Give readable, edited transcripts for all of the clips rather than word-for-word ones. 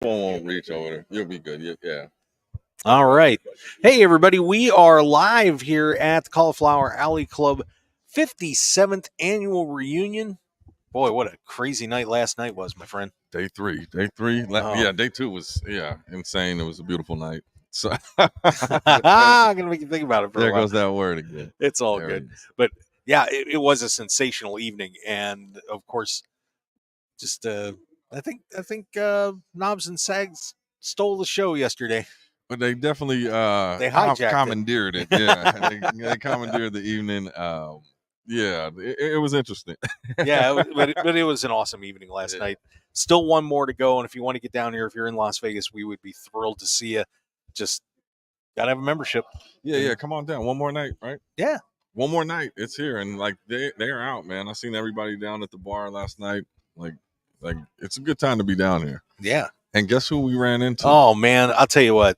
Won't reach over there. You'll be good. Yeah. All right. Hey, everybody. We are live here at the Cauliflower Alley Club 57th annual reunion. Boy, what a crazy night last night was, my friend. Day three. Yeah, day two was insane. It was a beautiful night. So I'm gonna make you think about it for a there while. goes that word again. It's all There good. it is. But yeah, it was a sensational evening, and of course, just I think Knobs and Sags stole the show yesterday. But they definitely hijacked commandeered it. Yeah, they commandeered the evening. Yeah, it was interesting. Yeah, but it was an awesome evening last night. Still one more to go, and if you want to get down here, if you're in Las Vegas, we would be thrilled to see you. Just gotta have a membership. Yeah. Come on down. One more night, right? Yeah. One more night. It's here, and like they're out, man. I seen everybody down at the bar last night. Like it's a good time to be down here. Yeah. And guess who we ran into? Oh man, I'll tell you what.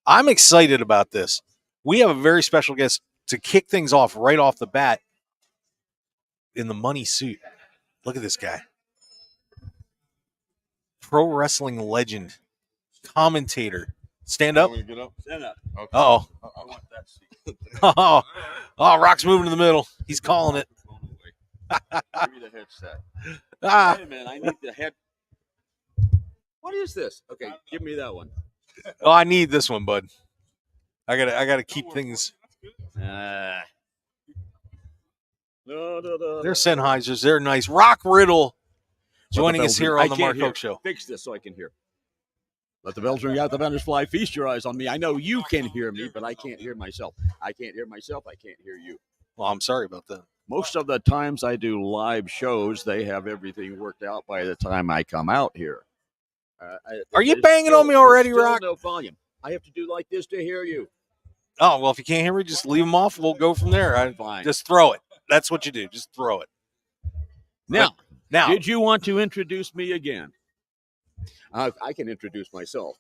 I'm excited about this. We have a very special guest to kick things off right off the bat in the money suit. Look at this guy. Pro wrestling legend, commentator. Stand up. Get up. Stand up. Okay. Oh. I want that seat. Oh, Rock's moving to the middle. He's calling it. Give me the headset. Ah. Wait a minute, I need the head. What is this? Okay, give me that one. Oh, I need this one, bud. I gotta keep things. No. They're Sennheisers. They're nice. Rock Riddle joining us here on the Mark Hoke Show. Fix this so I can hear. Let the bells ring out, the banners fly. Feast your eyes on me. I know you can hear me, but I can't hear myself. I can't hear myself. I can't hear you. Well, I'm sorry about that. Most of the times I do live shows, they have everything worked out by the time I come out here. Are you banging on me already, Rock? No volume. I have to do like this to hear you. Oh, well, if you can't hear me, just leave them off. We'll go from there. Fine. Just throw it. That's what you do. Just throw it. Now, Now, did you want to introduce me again? I can introduce myself.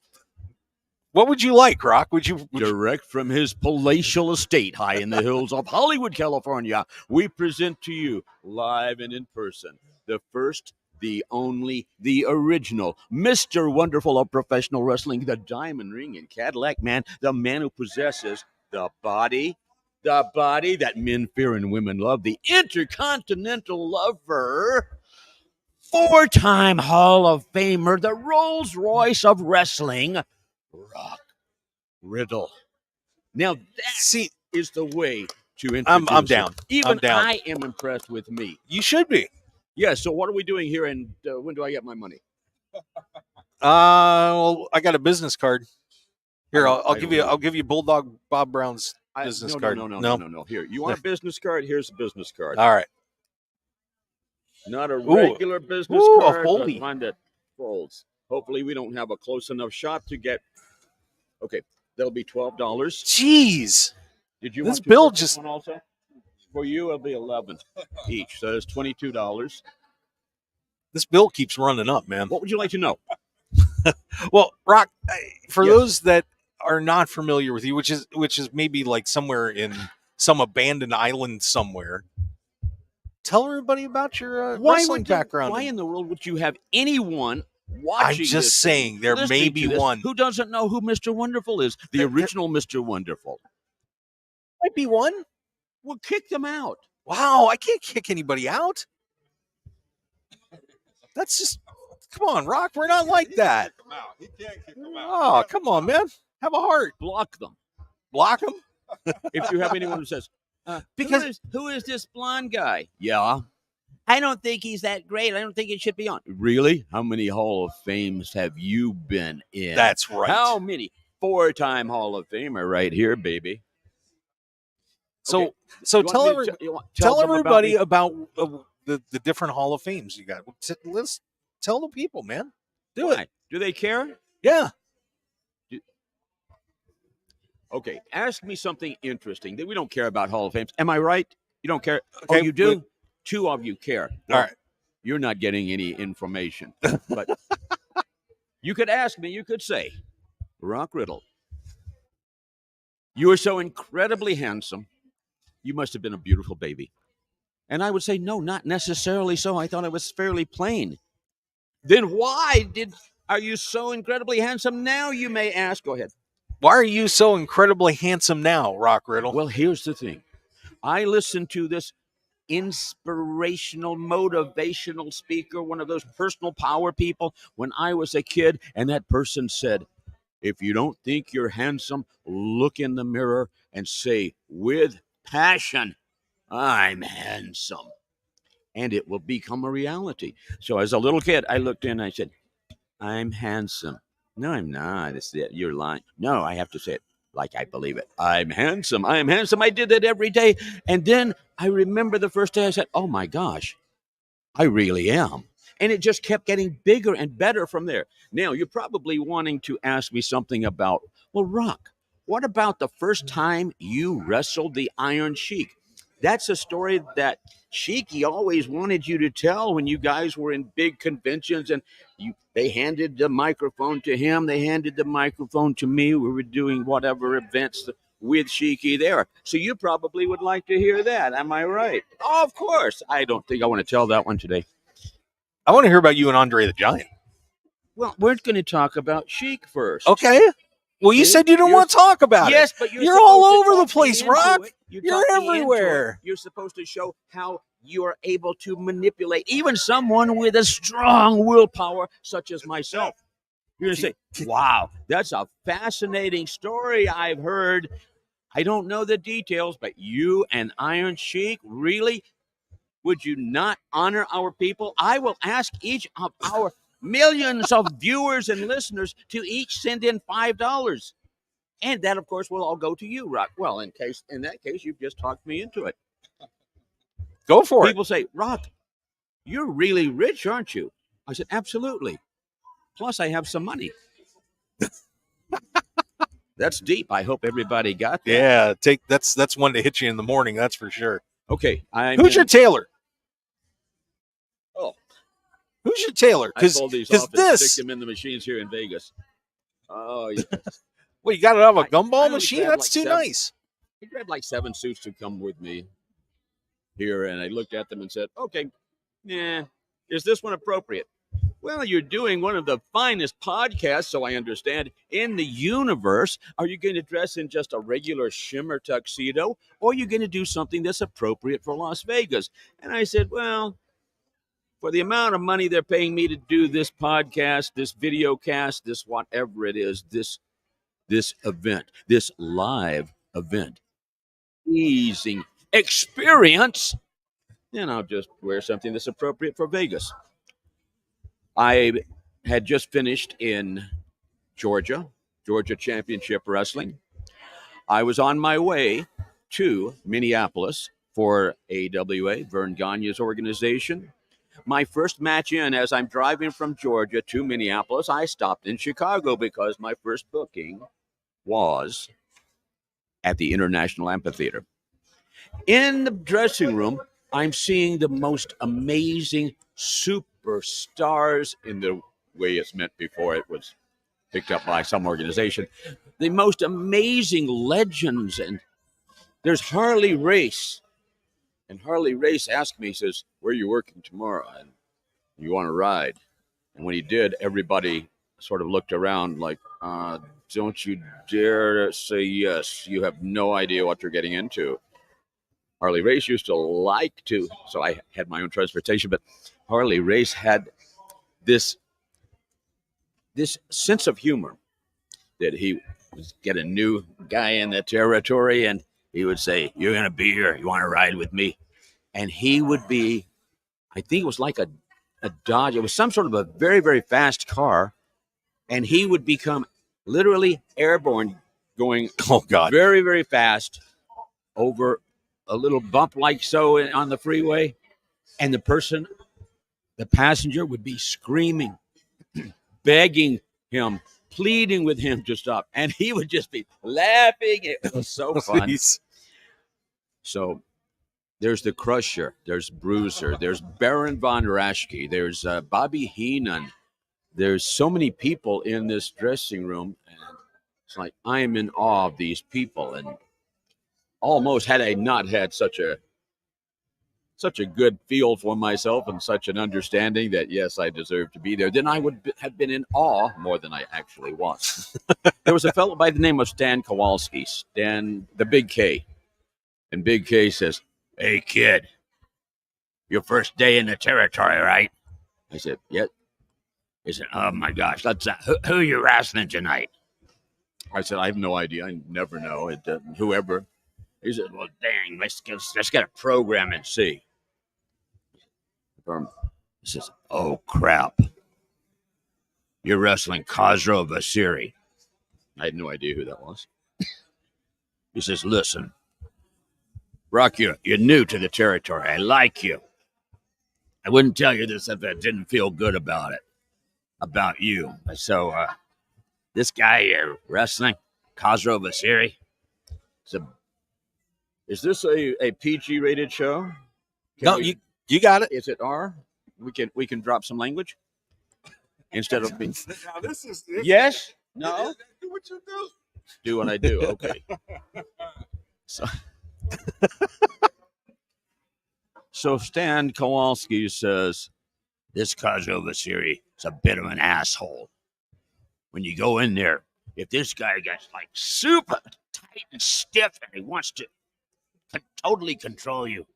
what would you like, Rock? Would you Direct from his palatial estate high in the hills of Hollywood, California, we present to you, live and in person, the first, the only, the original, Mr. Wonderful of professional wrestling, the diamond ring and Cadillac man, the man who possesses the body that men fear and women love, the intercontinental lover, four-time Hall of Famer, the Rolls Royce of wrestling, Rock Riddle. Now that is the way to introduce I'm down. it. Even I'm down. I am impressed with me. You should be. Yeah, so what are we doing here, and when do I get my money? Well, I got a business card. Here, I'll I give don't you. know. I'll give you Bulldog Bob Brown's business card. No. Here, you want a business card? Here's a business card. All right. Not a regular business a card, but foldy. one that folds. Hopefully, we don't have a close enough shot to get. Okay, that'll be $12. Jeez. Did you This want to bill purchase just- one also? For you, it'll be $11 each. So that's $22. This bill keeps running up, man. What would you like to know? Well, Rock, for Yes. those that are not familiar with you, which is maybe like somewhere in some abandoned island somewhere, tell everybody about your wrestling background. Why in the world would you have anyone watching? I'm just this saying, there listening may to be this one. who doesn't know who Mr. Wonderful is, the original Mr. Wonderful. Might be one. Well, kick them out. Wow, I can't kick anybody out. That's just, come on, Rock. We're not like that. He can't kick them out. Oh, come on, man. Have a heart. Block them. Block them. If you have anyone who says, Because- who is this blonde guy? Yeah. I don't think he's that great. I don't think it should be on. Really? How many Hall of Fames have you been in? That's right. How many? 4-time Hall of Famer right here, baby. So, Okay. so You want tell me every, to tell them everybody me? about the different Hall of Fames you got. Let's tell the people, man. Do it. Why? Do they care? Yeah. Okay, ask me something interesting. That we don't care about Hall of Fames. Am I right? You don't care? Okay, Oh, you do? but- Two of you care. All right. You're not getting any information. But you could ask me, you could say, Rock Riddle, you are so incredibly handsome. You must have been a beautiful baby. And I would say, no, not necessarily so. I thought it was fairly plain. Then why did are you so incredibly handsome now, you may ask? Go ahead. Why are you so incredibly handsome now, Rock Riddle? Well, here's the thing. I listened to this inspirational, motivational speaker, one of those personal power people, when I was a kid, and that person said, if you don't think you're handsome, look in the mirror and say with passion, I'm handsome. And it will become a reality. So as a little kid, I looked in and I said, I'm handsome. No, I'm not. It's that you're lying. No, I have to say it like I believe it. I'm handsome. I am handsome. I did that every day. And then I remember the first day I said, oh my gosh, I really am. And it just kept getting bigger and better from there. Now, you're probably wanting to ask me something about, well, Rock, what about the first time you wrestled the Iron Sheik? That's a story that Sheiky always wanted you to tell when you guys were in big conventions and they handed the microphone to him. They handed the microphone to me. We were doing whatever events with Sheiky there. So you probably would like to hear that. Am I right? Oh, of course. I don't think I want to tell that one today. I want to hear about you and Andre the Giant. Well, we're going to talk about Sheik first. Okay. Well, you said you didn't want to talk about it. Yes, but you're all over the place, Rock. You're everywhere. You're supposed to show how you are able to manipulate even someone with a strong willpower, such as myself. You're going to say, wow, that's a fascinating story I've heard. I don't know the details, but you and Iron Sheik, really? Would you not honor our people? I will ask each of our millions of viewers and listeners to each send in $5. And that, of course, will all go to you, Rock. Well, in that case, you've just talked me into it. Go for it. People say, Rock, you're really rich, aren't you? I said, absolutely. Plus, I have some money. That's deep. I hope everybody got that. Yeah, that's one to hit you in the morning. That's for sure. Okay, who's your tailor? Oh, who's your tailor? I pulled these off and stick them in the machines here in Vegas. Oh, yeah. Well, you got it out of a gumball machine? That's too nice. I grabbed like 7 suits to come with me here, and I looked at them and said, okay, is this one appropriate? Well, you're doing one of the finest podcasts, so I understand, in the universe. Are you going to dress in just a regular shimmer tuxedo, or are you going to do something that's appropriate for Las Vegas? And I said, well, for the amount of money they're paying me to do this podcast, this video cast, this whatever it is, this event, this live event, easing experience, then I'll just wear something that's appropriate for Vegas. I had just finished in Georgia Championship Wrestling. I was on my way to Minneapolis for AWA, Vern Gagne's organization. My first match in, as I'm driving from Georgia to Minneapolis, I stopped in Chicago because my first booking was at the International Amphitheater. In the dressing room, I'm seeing the most amazing superstars in the way it's meant before it was picked up by some organization. The most amazing legends. And there's Harley Race. And Harley Race asked me, he says, where are you working tomorrow? And you want to ride? And when he did, everybody sort of looked around like, don't you dare say yes. You have no idea what you're getting into. Harley Race used to like to, so I had my own transportation, but Harley Race had this sense of humor that he would get a new guy in the territory and he would say, you're going to be here. You want to ride with me? And he would be, I think it was like a Dodge. It was some sort of a very, very fast car. And he would become literally airborne, going very, very fast over a little bump like so on the freeway. And the passenger would be screaming, begging him, pleading with him to stop. And he would just be laughing. It was so fun. So there's the Crusher, there's Bruiser, there's Baron von Raschke, there's Bobby Heenan. There's so many people in this dressing room. And it's like, I am in awe of these people. And almost had I not had such a such a good feel for myself and such an understanding that, yes, I deserve to be there, then I would have been in awe more than I actually was. There was a fellow by the name of Stan Kowalski, Stan, the Big K. And Big K says, "Hey, kid, your first day in the territory, right?" I said, "Yep." He said, "Oh, my gosh, who are you wrestling tonight?" I said, "I have no idea. I never know. Whoever." He said, "Well, dang, let's get a program and see." He says, "Oh, crap. You're wrestling Khosrow Vasiri." I had no idea who that was. He says, "Listen, Rock, you're new to the territory. I like you. I wouldn't tell you this if I didn't feel good about it, about you. So, this guy you're wrestling, Khosrow Vasiri, is this a PG rated show? You got it. Is it R? We can drop some language instead of being. Now this is Yes. No. Do what you do. Do what I do. Okay. So Stan Kowalski says, "This Khosrow Vasiri is a bit of an asshole. When you go in there, if this guy gets like super tight and stiff and he wants to totally control you,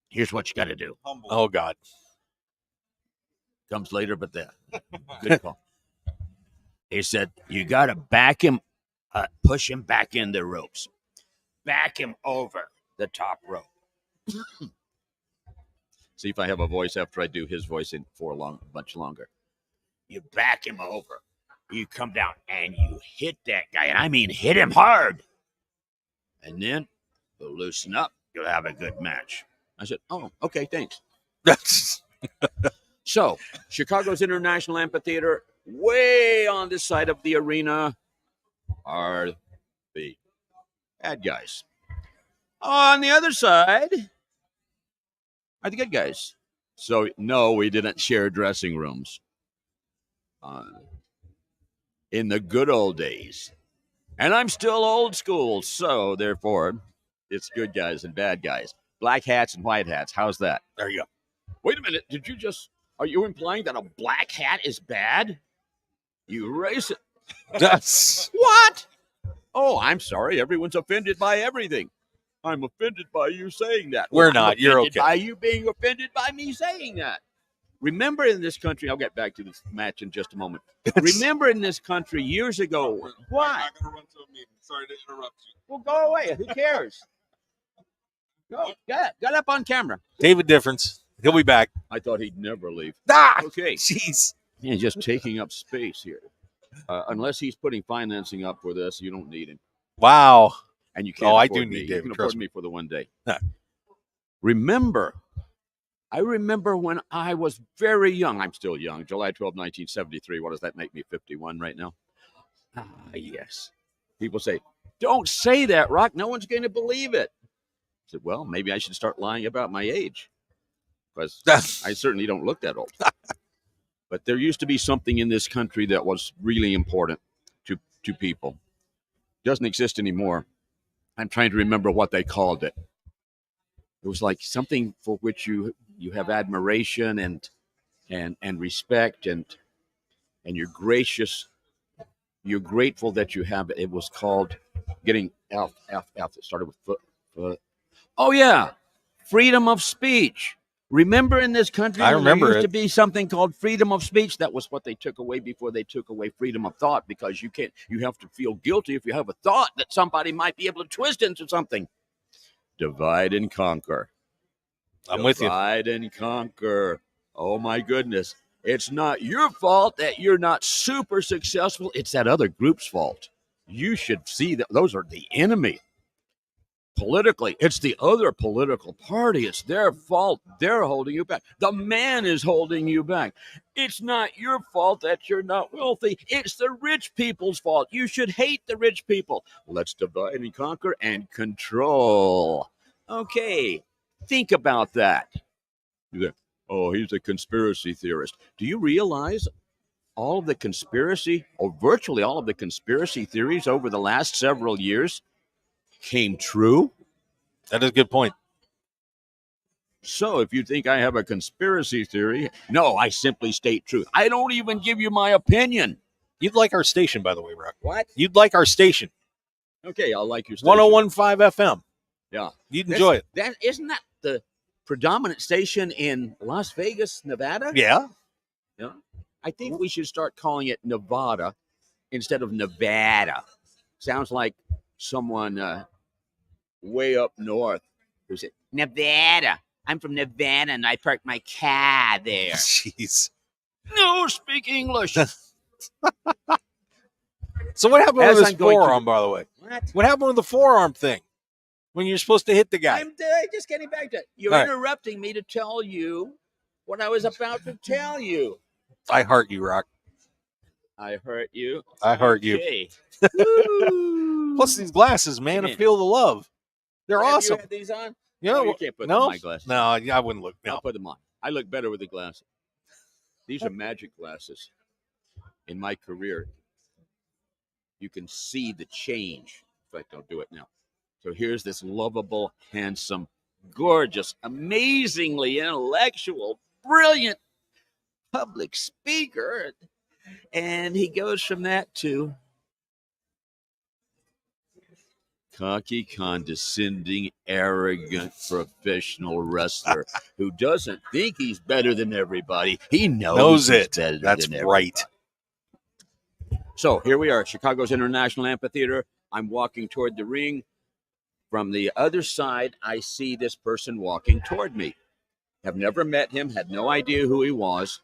here's what you got to do." Oh God. Comes later, but good call. He said, "You got to back him, push him back in the ropes, back him over the top rope." See if I have a voice after I do his voice much longer. You back him over. You come down and you hit that guy. And I mean, hit him hard. And then you'll loosen up. You'll have a good match. I said, "Oh, okay, thanks." So, Chicago's International Amphitheater, way on this side of the arena, are the bad guys. On the other side are the good guys. So, no, we didn't share dressing rooms. In the good old days. And I'm still old school, so therefore, it's good guys and bad guys. Black hats and white hats. How's that? There you go. Wait a minute. Are you implying that a black hat is bad? You racist. That's What? Oh, I'm sorry. Everyone's offended by everything. I'm offended by you saying that. We're I'm not. You're offended okay. By you being offended by me saying that. Remember in this country, I'll get back to this match in just a moment. Remember in this country years ago. What? I'm gonna run to a meeting. Sorry to interrupt you. Well, go away. Who cares? Go. Got up on camera. David Difference. He'll be back. I thought he'd never leave. Ah, Okay. jeez. He's just taking up space here. Unless he's putting financing up for this, you don't need him. Wow. And you can't Oh, I afford do me. need You David, can trust afford me for the one day. Huh. I remember when I was very young. I'm still young. July 12, 1973. What does that make me? 51 right now? Ah, yes. People say, "Don't say that, Rock. No one's going to believe it." I said, "Well, maybe I should start lying about my age. Because I certainly don't look that old." But there used to be something in this country that was really important to people. Doesn't exist anymore. I'm trying to remember what they called it. It was like something for which you have admiration and respect and you're gracious. You're grateful that you have it. It was called getting F. It started with foot. Oh yeah, freedom of speech. Remember in this country, I remember there used it. to be something called freedom of speech. That was what they took away before they took away freedom of thought, because you have to feel guilty if you have a thought that somebody might be able to twist into something. Divide and conquer. I'm with you. Divide and conquer. Oh my goodness. It's not your fault that you're not super successful. It's that other group's fault. You should see that those are the enemy. Politically, it's the other political party. It's their fault. They're holding you back. The man is holding you back. It's not your fault that you're not wealthy. It's the rich people's fault. You should hate the rich people. Let's divide and conquer and control. Okay, think about that. Oh, he's a conspiracy theorist. Do you realize all of the conspiracy, or virtually all of the conspiracy theories over the last several years came true? That is a good point. So if you think I have a conspiracy theory, no, I simply state truth. I don't even give you my opinion. You'd like our station, by the way, Rock. What? You'd like our station. Okay, I'll like your station. 1015 FM. Yeah. You'd enjoy it. That isn't that the predominant station in Las Vegas, Nevada? Yeah. Yeah. I think we should start calling it Nevada instead of Nevada. Sounds like someone way up north who said, Nevada. I'm from Nevada and I parked my car there. Jeez. No, speak English. So what happened As with this I'm going forearm, by the way? What? What happened with the forearm thing when you're supposed to hit the guy? I'm just getting back to it. You're All right. interrupting me to tell you what I was about to tell you. I heart you, Rock. I hurt you. I heart you. Okay. Plus these glasses, man, to feel the love. They're Have awesome. you had these on? You No, know, you can't put them on my glasses. No, I wouldn't look. I'll No. put them on. I look better with the glasses. These are magic glasses. In my career, you can see the change. In fact, I'll do it now. So here's this lovable, handsome, gorgeous, amazingly intellectual, brilliant public speaker. And he goes from that to cocky, condescending, arrogant professional wrestler who doesn't think he's better than everybody. He knows he's it. better That's than right. everybody. So here we are, Chicago's International Amphitheater. I'm walking toward the ring. From the other side, I see this person walking toward me. Have never met him, had no idea who he was,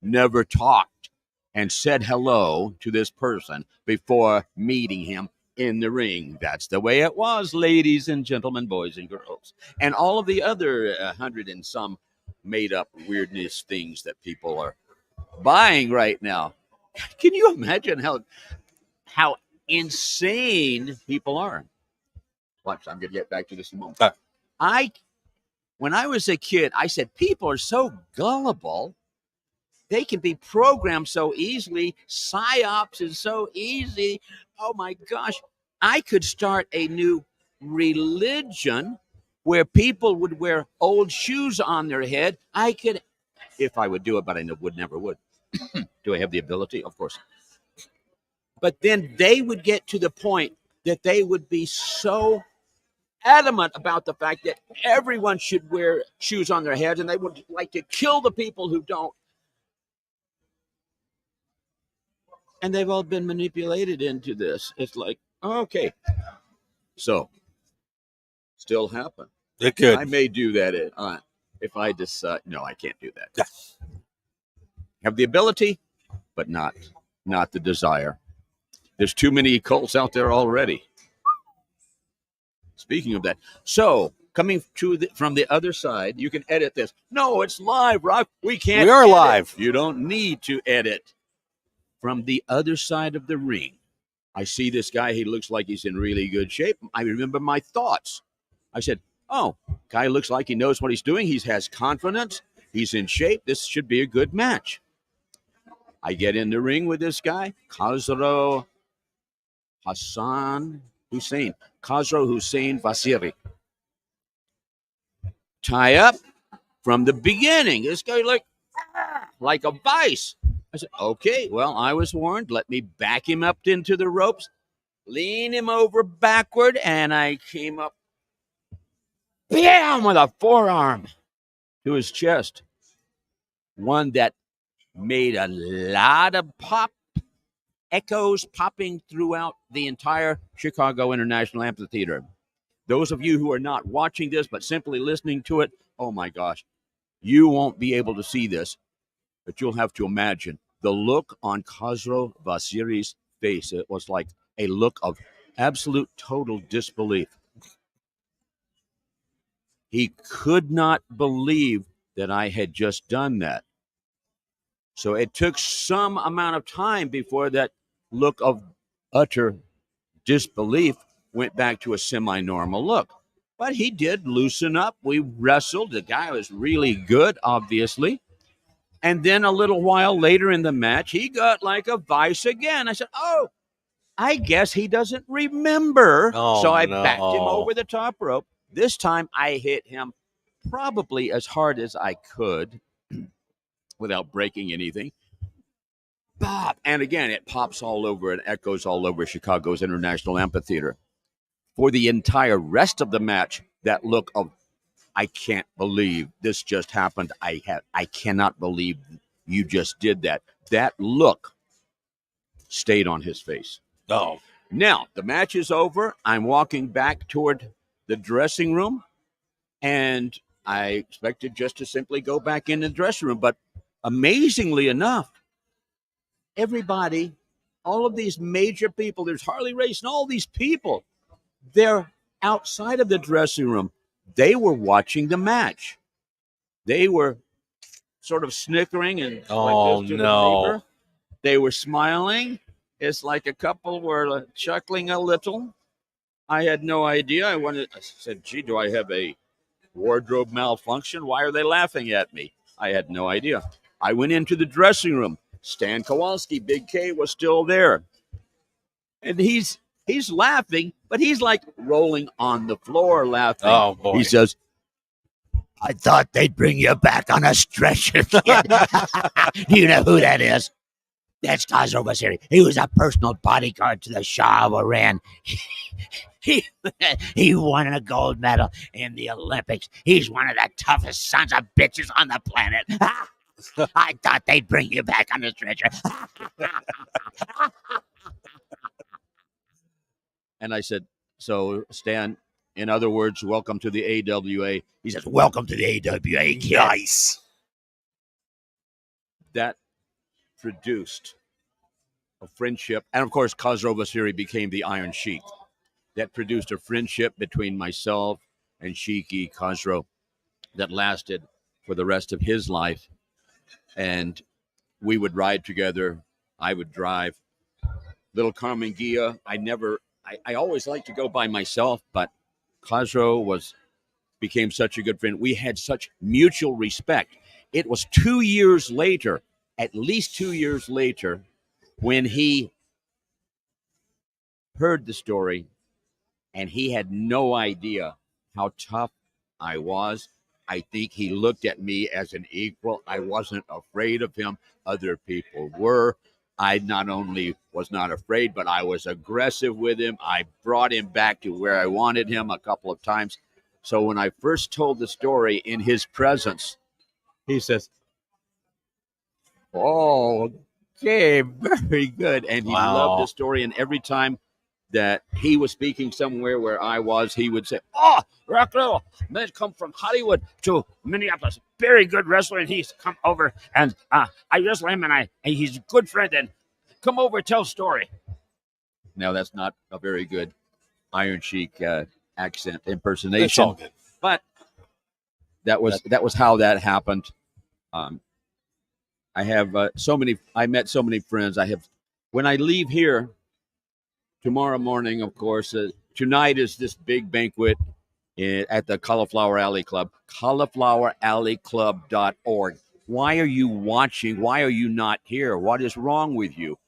never talked and said hello to this person before meeting him in the ring. That's the way it was, ladies and gentlemen, boys and girls. And all of the other 100 and some made up weirdness things that people are buying right now. Can you imagine how insane people are? Watch, I'm going to get back to this in a moment. When I was a kid, I said, people are so gullible. They can be programmed so easily. PsyOps is so easy. Oh my gosh. I could start a new religion where people would wear old shoes on their head. I could, if I would do it, but I never would. Do I have the ability? Of course. But then they would get to the point that they would be so adamant about the fact that everyone should wear shoes on their heads, and they would like to kill the people who don't. And they've all been manipulated into this. It's like, okay. So, still happen. It could. I may do that if I decide. No, I can't do that. Yeah. Have the ability, but not the desire. There's too many cults out there already. Speaking of that, so coming from the other side, you can edit this. No, it's live, Rock. We can't. We are edit. live. You don't need to edit. From the other side of the ring, I see this guy. He looks like he's in really good shape. I remember my thoughts. I said, oh, guy looks like he knows what he's doing. He has confidence. He's in shape. This should be a good match. I get in the ring with this guy, Khosrow Hussein Vasiri. Tie up from the beginning. This guy like a vice. I said, okay, well, I was warned. Let me back him up into the ropes, lean him over backward, and I came up, bam, with a forearm to his chest. One that made a lot of echoes popping throughout the entire Chicago International Amphitheater. Those of you who are not watching this, but simply listening to it, oh my gosh, you won't be able to see this, but you'll have to imagine the look on Khosrow Vasiri's face. It was like a look of absolute total disbelief. He could not believe that I had just done that. So it took some amount of time before that look of utter disbelief went back to a semi-normal look. But he did loosen up. We wrestled. The guy was really good, obviously. And then a little while later in the match, he got like a vice again. I said, oh, I guess he doesn't remember. Oh, so I no. backed him over the top rope. This time I hit him probably as hard as I could without breaking anything. Bob. And again, it pops all over and echoes all over Chicago's International Amphitheater. For the entire rest of the match, that look of, I can't believe this just happened. I cannot believe you just did that. That look stayed on his face. Oh, Now, the match is over. I'm walking back toward the dressing room, and I expected just to simply go back in the dressing room. But amazingly enough, everybody, all of these major people, there's Harley Race and all these people, they're outside of the dressing room. They were watching the match. They were sort of snickering and like this to the neighbor. They were smiling. It's like a couple were chuckling a little. I had no idea. I said, gee, do I have a wardrobe malfunction? Why are they laughing at me? I had no idea. I went into the dressing room. Stan Kowalski, Big K, was still there. And he's laughing, but he's like rolling on the floor laughing. Oh, boy. He says, I thought they'd bring you back on a stretcher, kid. Do you know who that is? That's Tazo Basiri. He was a personal bodyguard to the Shah of Iran. He won a gold medal in the Olympics. He's one of the toughest sons of bitches on the planet. I thought they'd bring you back on a stretcher. And I said, so, Stan, in other words, welcome to the AWA. He says, welcome to the AWA. Kid. Nice. That produced a friendship. And, of course, Khosrow Vaziri became the Iron Sheik. That produced a friendship between myself and Sheiki Khosrow that lasted for the rest of his life. And we would ride together. I would drive. Little Carmen Gia, I always liked to go by myself, but Khosrow became such a good friend. We had such mutual respect. It was 2 years later, at least 2 years later, when he heard the story, and he had no idea how tough I was. I think he looked at me as an equal. I wasn't afraid of him. Other people were. I not only was not afraid, but I was aggressive with him. I brought him back to where I wanted him a couple of times. So when I first told the story in his presence, he says, oh, okay, very good. And he loved the story. And every time that he was speaking somewhere where I was, he would say, oh, Rockville, man, come from Hollywood to Minneapolis. Very good wrestler, and he's come over, and I wrestle him, and he's a good friend, and come over, tell story. Now, that's not a very good Iron Sheik accent impersonation. It's all good. But that was how that happened. I have I met so many friends. When I leave here, tomorrow morning, of course, tonight is this big banquet at the Cauliflower Alley Club, caulifloweralleyclub.org. Why are you watching? Why are you not here? What is wrong with you?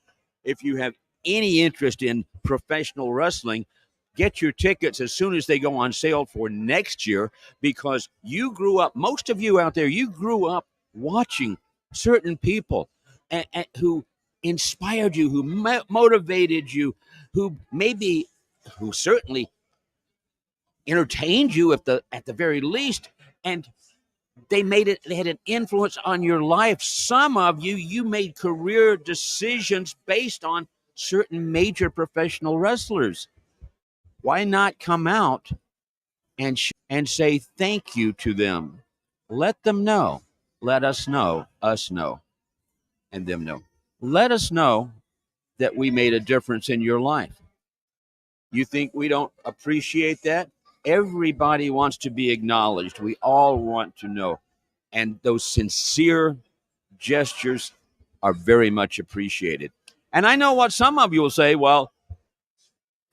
If you have any interest in professional wrestling, get your tickets as soon as they go on sale for next year, because you grew up, most of you out there, you grew up watching certain people who inspired you, who motivated you, who certainly entertained you at the very least, and they had an influence on your life. Some of you made career decisions based on certain major professional wrestlers. Why not come out and say thank you to them? Let them know. Let us know, and them know. Let us know that we made a difference in your life. You think we don't appreciate that? Everybody wants to be acknowledged. We all want to know. And those sincere gestures are very much appreciated. And I know what some of you will say, well,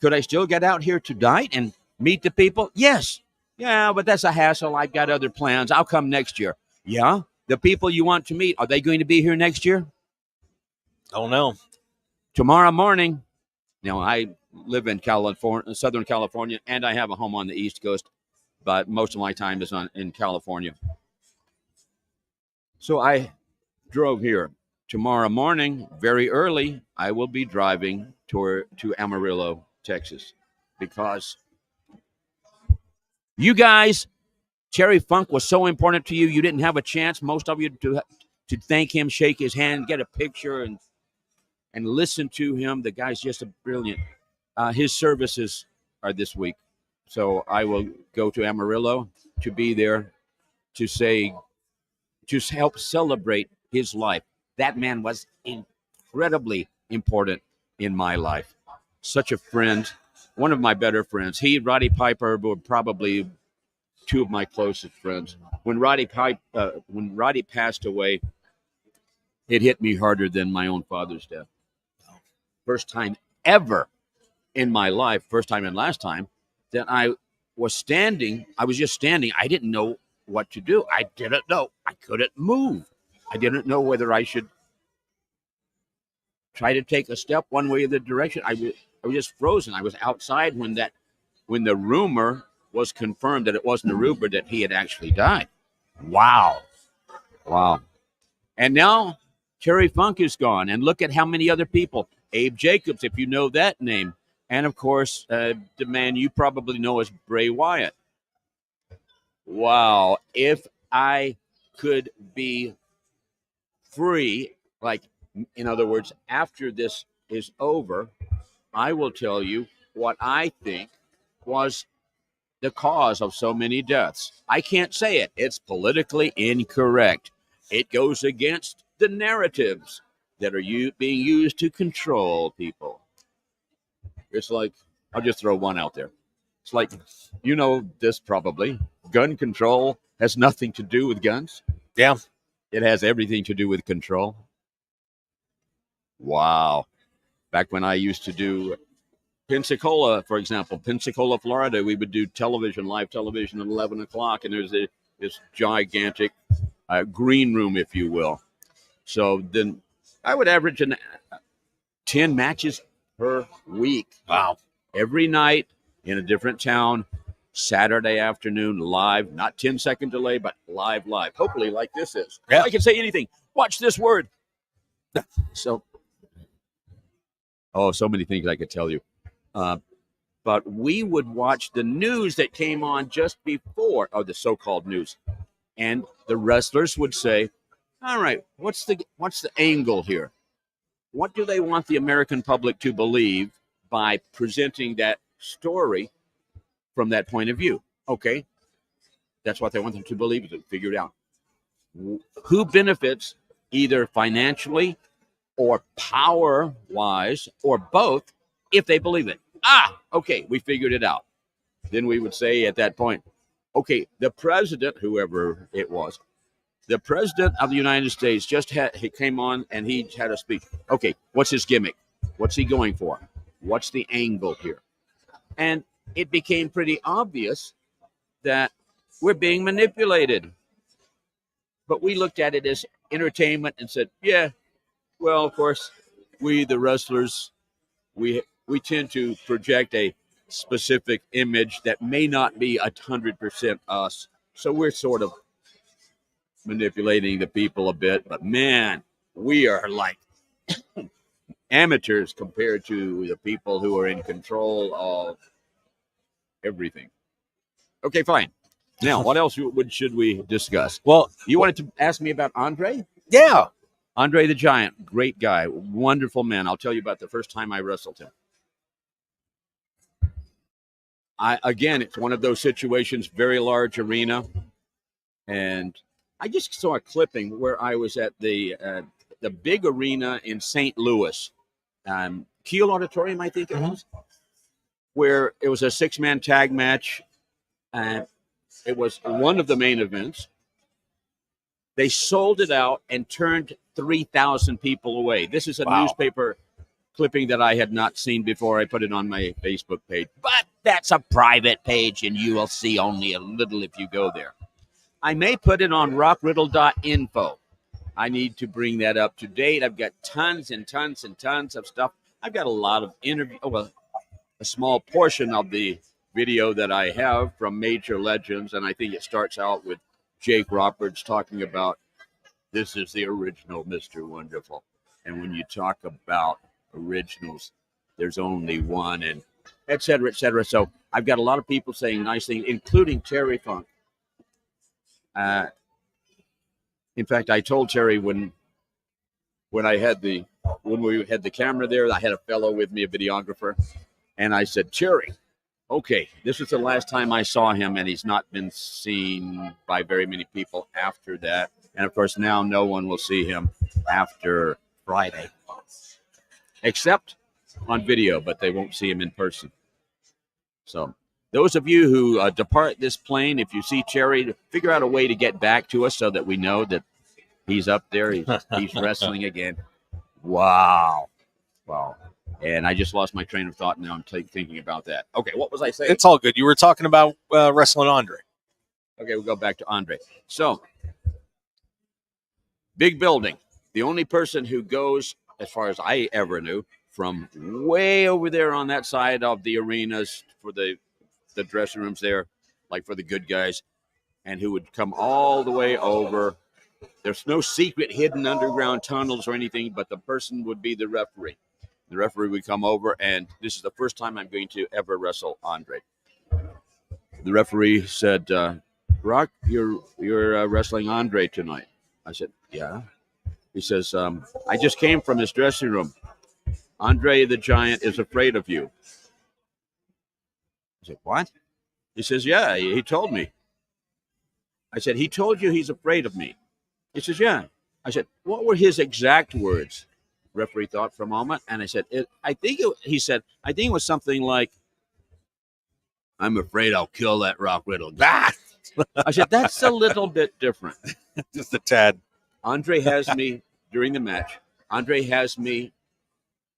could I still get out here tonight and meet the people? Yes. Yeah, but that's a hassle. I've got other plans. I'll come next year. Yeah? The people you want to meet, are they going to be here next year? Oh, no. Tomorrow morning. Now, I live in California, Southern California, and I have a home on the East Coast. but most of my time is in California. So I drove here. Tomorrow morning, very early, I will be driving to Amarillo, Texas, because you guys, Terry Funk was so important to you. You didn't have a chance, most of you, to thank him, shake his hand, get a picture, and listen to him. The guy's just a brilliant. His services are this week, so I will go to Amarillo to be there to help celebrate his life. That man was incredibly important in my life. Such a friend, one of my better friends. He and Roddy Piper were probably two of my closest friends. When Roddy passed away, it hit me harder than my own father's death. First time ever in my life, first time and last time, that I was standing. I was just standing. I didn't know what to do. I didn't know. I couldn't move. I didn't know whether I should try to take a step one way or the direction. I was just frozen. I was outside when the rumor was confirmed that it wasn't a rumor, that he had actually died. Wow. And now Terry Funk is gone. And look at how many other people. Abe Jacobs, if you know that name. And, of course, the man you probably know as Bray Wyatt. Wow. If I could be free, like, in other words, after this is over, I will tell you what I think was the cause of so many deaths. I can't say it. It's politically incorrect. It goes against the narratives that are being used to control people. It's like, I'll just throw one out there. It's like, you know this probably. Gun control has nothing to do with guns. Yeah. It has everything to do with control. Wow. Back when I used to do Pensacola, for example, Pensacola, Florida, we would do live television at 11 o'clock, and there's this gigantic green room, if you will. So then I would average 10 matches per week. Wow. Every night in a different town, Saturday afternoon, live, not 10-second delay, but live. Hopefully like this is. Yeah. I can say anything. Watch this word. So many things I could tell you. But we would watch the news that came on just before, the so-called news. And the wrestlers would say, all right, what's the angle here? What do they want the American public to believe by presenting that story from that point of view? Okay, that's what they want them to believe, to figure it out. Who benefits either financially or power-wise or both if they believe it? Okay, we figured it out. Then we would say at that point, okay, the president, whoever it was, the president of the United States he came on and he had a speech. Okay, what's his gimmick? What's he going for? What's the angle here? And it became pretty obvious that we're being manipulated. But we looked at it as entertainment and said, yeah, well, of course, we, the wrestlers, we tend to project a specific image that may not be 100% us. So we're sort of manipulating the people a bit. But, man, we are like amateurs compared to the people who are in control of everything. Okay, fine. Now, what else should we discuss? Well, you wanted to ask me about Andre? Yeah. Andre the Giant, great guy, wonderful man. I'll tell you about the first time I wrestled him. Again, it's one of those situations, very large arena. And I just saw a clipping where I was at the big arena in St. Louis, Kiel Auditorium, I think it was, where it was a 6-man tag match. It was one of the main events. They sold it out and turned 3,000 people away. This is a newspaper clipping that I had not seen before. I put it on my Facebook page. But that's a private page, and you will see only a little if you go there. I may put it on rockriddle.info. I need to bring that up to date. I've got tons and tons and tons of stuff. I've got a lot of interviews. A small portion of the video that I have from Major Legends, and I think it starts out with Jake Roberts talking about this is the original Mr. Wonderful. And when you talk about originals, there's only one, and et cetera, et cetera. So I've got a lot of people saying nice things, including Terry Funk. In fact, I told Terry when we had the camera there, I had a fellow with me, a videographer, and I said, Terry, okay, this was the last time I saw him, and he's not been seen by very many people after that. And of course, now no one will see him after Friday, except on video, but they won't see him in person. So those of you who depart this plane, if you see Terry, figure out a way to get back to us so that we know that he's up there. He's wrestling again. Wow. And I just lost my train of thought. Now I'm thinking about that. Okay, what was I saying? It's all good. You were talking about wrestling Andre. Okay, we'll go back to Andre. So, big building. The only person who goes, as far as I ever knew, from way over there on that side of the arenas for the dressing rooms there, like for the good guys, and who would come all the way over. There's no secret hidden underground tunnels or anything, but the person would be the referee. The referee would come over, and this is the first time I'm going to ever wrestle Andre. The referee said, Rock, you're wrestling Andre tonight. I said, yeah. He says, I just came from his dressing room. Andre the Giant is afraid of you. I said, what? He says, yeah, he told me. I said, he told you he's afraid of me? He says, yeah. I said, what were his exact words? Referee thought for a moment, and I said, he said, I think it was something like, I'm afraid I'll kill that Rock Riddle. Ah! I said, that's a little bit different. Just a tad. Andre has me, during the match, Andre has me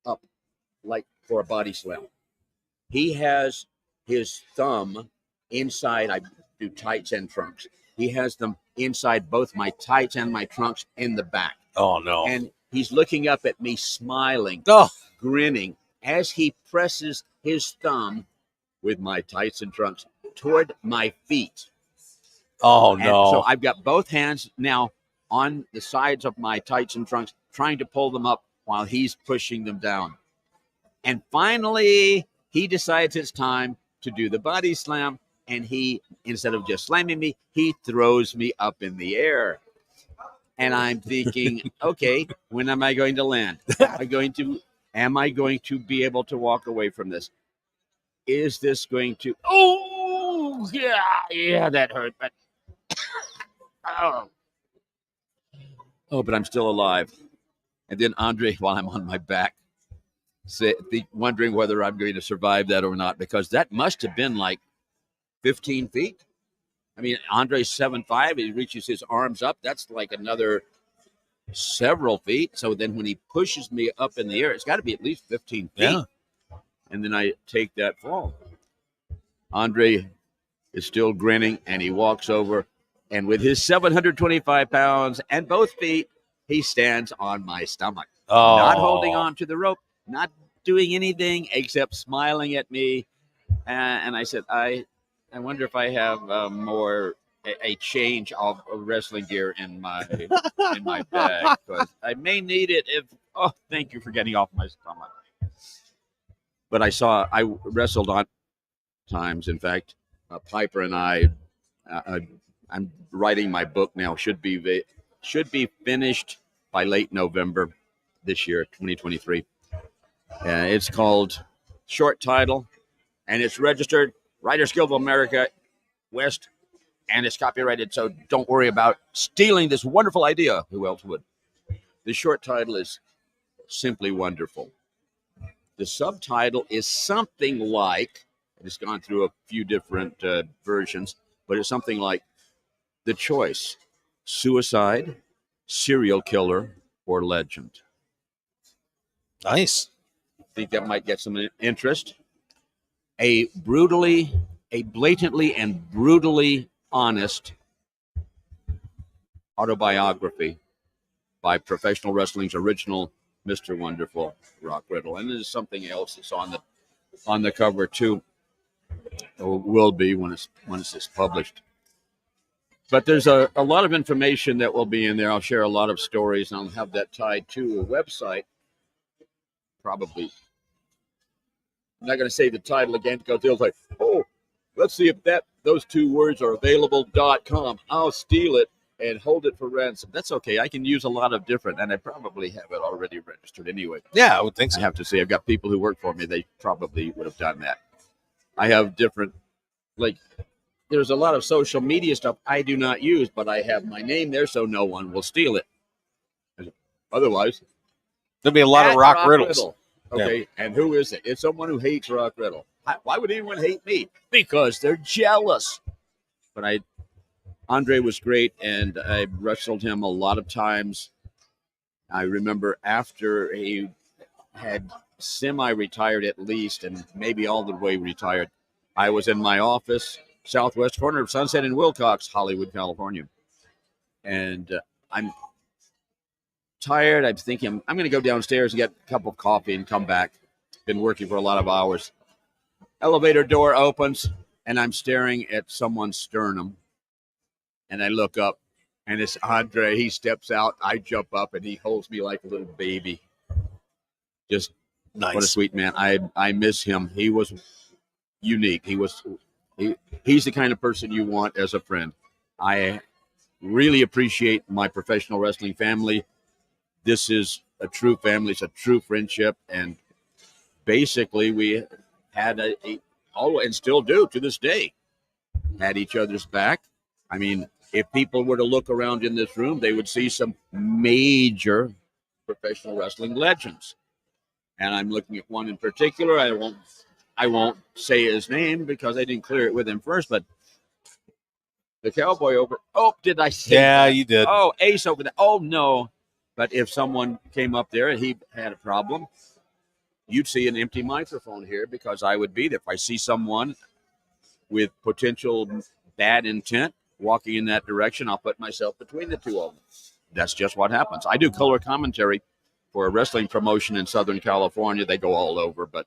up like for a body slam. He has his thumb inside, I do tights and trunks. He has them inside both my tights and my trunks in the back. Oh, no. And he's looking up at me, smiling, grinning, as he presses his thumb with my tights and trunks toward my feet. Oh, and no. So I've got both hands now on the sides of my tights and trunks, trying to pull them up while he's pushing them down. And finally, he decides it's time to do the body slam. And he, instead of just slamming me, he throws me up in the air. And I'm thinking, okay, when am I going to land? Am I going to be able to walk away from this? Is this going to? Oh, yeah, that hurt. But but I'm still alive. And then Andre, while I'm on my back, wondering whether I'm going to survive that or not, because that must have been like 15 feet. I mean, Andre's 7'5". He reaches his arms up. That's like another several feet. So then when he pushes me up in the air, it's got to be at least 15 feet. Yeah. And then I take that fall. Andre is still grinning, and he walks over. And with his 725 pounds and both feet, he stands on my stomach. Oh. Not holding on to the rope, not doing anything except smiling at me. And I said, I wonder if I have a change of wrestling gear in my bag, because I may need it if. Oh, thank you for getting off my stomach. But I wrestled on times. In fact, Piper and I'm writing my book now. Should be finished by late November this year, 2023. It's called Short Title, and it's registered Writers Guild of America West, and it's copyrighted, so don't worry about stealing this wonderful idea. Who else would? The short title is Simply Wonderful. The subtitle is something like, it's gone through a few different versions, but it's something like The Choice, Suicide, Serial Killer, or Legend. Nice. Think that might get some interest. A blatantly and brutally honest autobiography by professional wrestling's original Mr. Wonderful, Rock Riddle. And there's something else that's on the cover too. or will be when it's published. But there's a lot of information that will be in there. I'll share a lot of stories, and I'll have that tied to a website. Probably. I'm not going to say the title again because they'll say, "Oh, let's see if those two words are available.com." I'll steal it and hold it for ransom. That's okay. I can use a lot of different, and I probably have it already registered anyway. Yeah, I would think so. I have to say, I've got people who work for me. They probably would have done that. I have different, like, there's a lot of social media stuff I do not use, but I have my name there so no one will steal it. Otherwise, there'll be a lot of rock riddles. Riddle. Okay, yeah. And who is it? It's someone who hates Rock Riddle. Why would anyone hate me? Because they're jealous. But Andre was great, and I wrestled him a lot of times. I remember after he had semi-retired at least, and maybe all the way retired, I was in my office, southwest corner of Sunset and Wilcox, Hollywood, California. And I'm tired. I'm thinking I'm going to go downstairs and get a cup of coffee and come back. Been working for a lot of hours. Elevator door opens, and I'm staring at someone's sternum. And I look up, and it's Andre. He steps out. I jump up, and he holds me like a little baby. Just nice. What a sweet man. I miss him. He was unique. He's the kind of person you want as a friend. I really appreciate my professional wrestling family. This is a true family. It's a true friendship. And basically, we had and still do to this day, had each other's back. I mean, if people were to look around in this room, they would see some major professional wrestling legends. And I'm looking at one in particular. I won't say his name because I didn't clear it with him first, but the cowboy over. Oh, did I say Yeah, that? You did. Oh, Ace over there. Oh, no. But if someone came up there and he had a problem, you'd see an empty microphone here because I would be there. If I see someone with potential bad intent walking in that direction, I'll put myself between the two of them. That's just what happens. I do color commentary for a wrestling promotion in Southern California. They go all over, but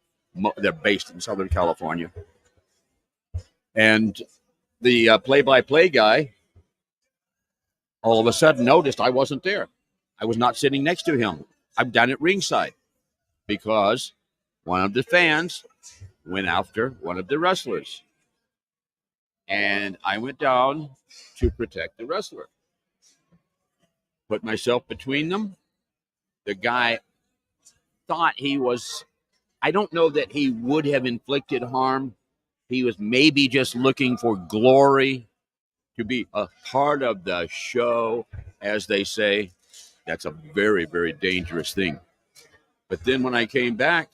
they're based in Southern California. And the play-by-play guy all of a sudden noticed I wasn't there. I was not sitting next to him. I'm down at ringside because one of the fans went after one of the wrestlers. And I went down to protect the wrestler. Put myself between them. The guy thought he was, I don't know that he would have inflicted harm. He was maybe just looking for glory, to be a part of the show, as they say. That's a very, very dangerous thing. But then when I came back,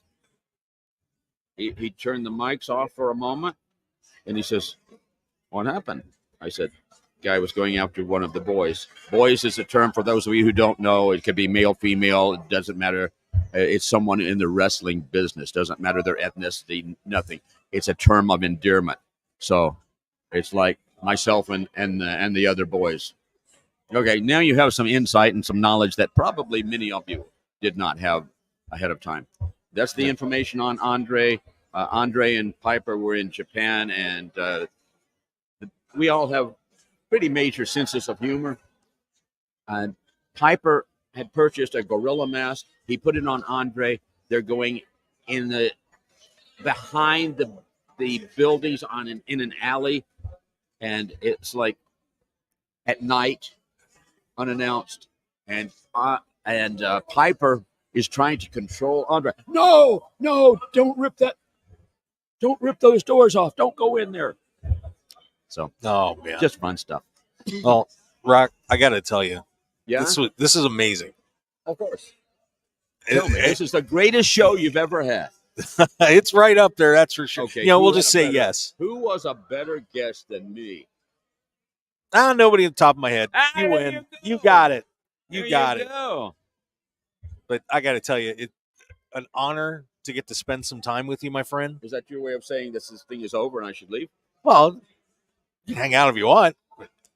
he turned the mics off for a moment, and he says, "What happened?" I said, "Guy was going after one of the boys." Boys is a term for those of you who don't know. It could be male, female. It doesn't matter. It's someone in the wrestling business. Doesn't matter their ethnicity, nothing. It's a term of endearment. So it's like myself and the other boys. Okay, now you have some insight and some knowledge that probably many of you did not have ahead of time. That's the information on Andre. Andre and Piper were in Japan, and we all have pretty major senses of humor. Piper had purchased a gorilla mask. He put it on Andre. They're going behind the buildings in an alley, and it's like at night, unannounced, and Piper is trying to control Andre. No, don't rip that. Don't rip those doors off. Don't go in there. So, oh man, just fun stuff. Well, Rock, I got to tell you, yeah, this is amazing. Of course, this is the greatest show you've ever had. It's right up there, that's for sure. Okay, we'll just say yes. Who was a better guest than me? Nobody on the top of my head. You win. You got it. You got it. But I got to tell you, it's an honor to get to spend some time with you, my friend. Is that your way of saying this thing is over and I should leave? Well, you can hang out if you want.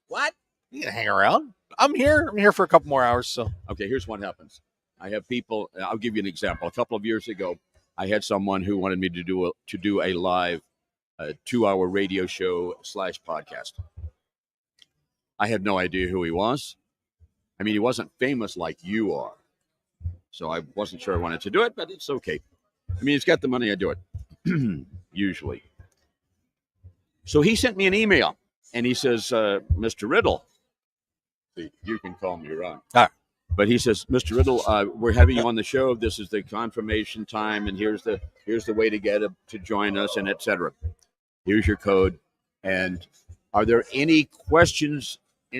What? You can hang around. I'm here for a couple more hours. So okay, here's what happens. I have people. I'll give you an example. A couple of years ago, I had someone who wanted me to do a live a 2-hour radio show / podcast. I had no idea who he was. I mean, he wasn't famous like you are. So I wasn't sure I wanted to do it, but it's okay. I mean, he's got the money, I do it. Usually. So he sent me an email, and he says, Mr. Riddle, you can call me Ron. But he says, Mr. Riddle, we're having you on the show. This is the confirmation time, and here's the way to get to join us, and etc. Here's your code. And are there any questions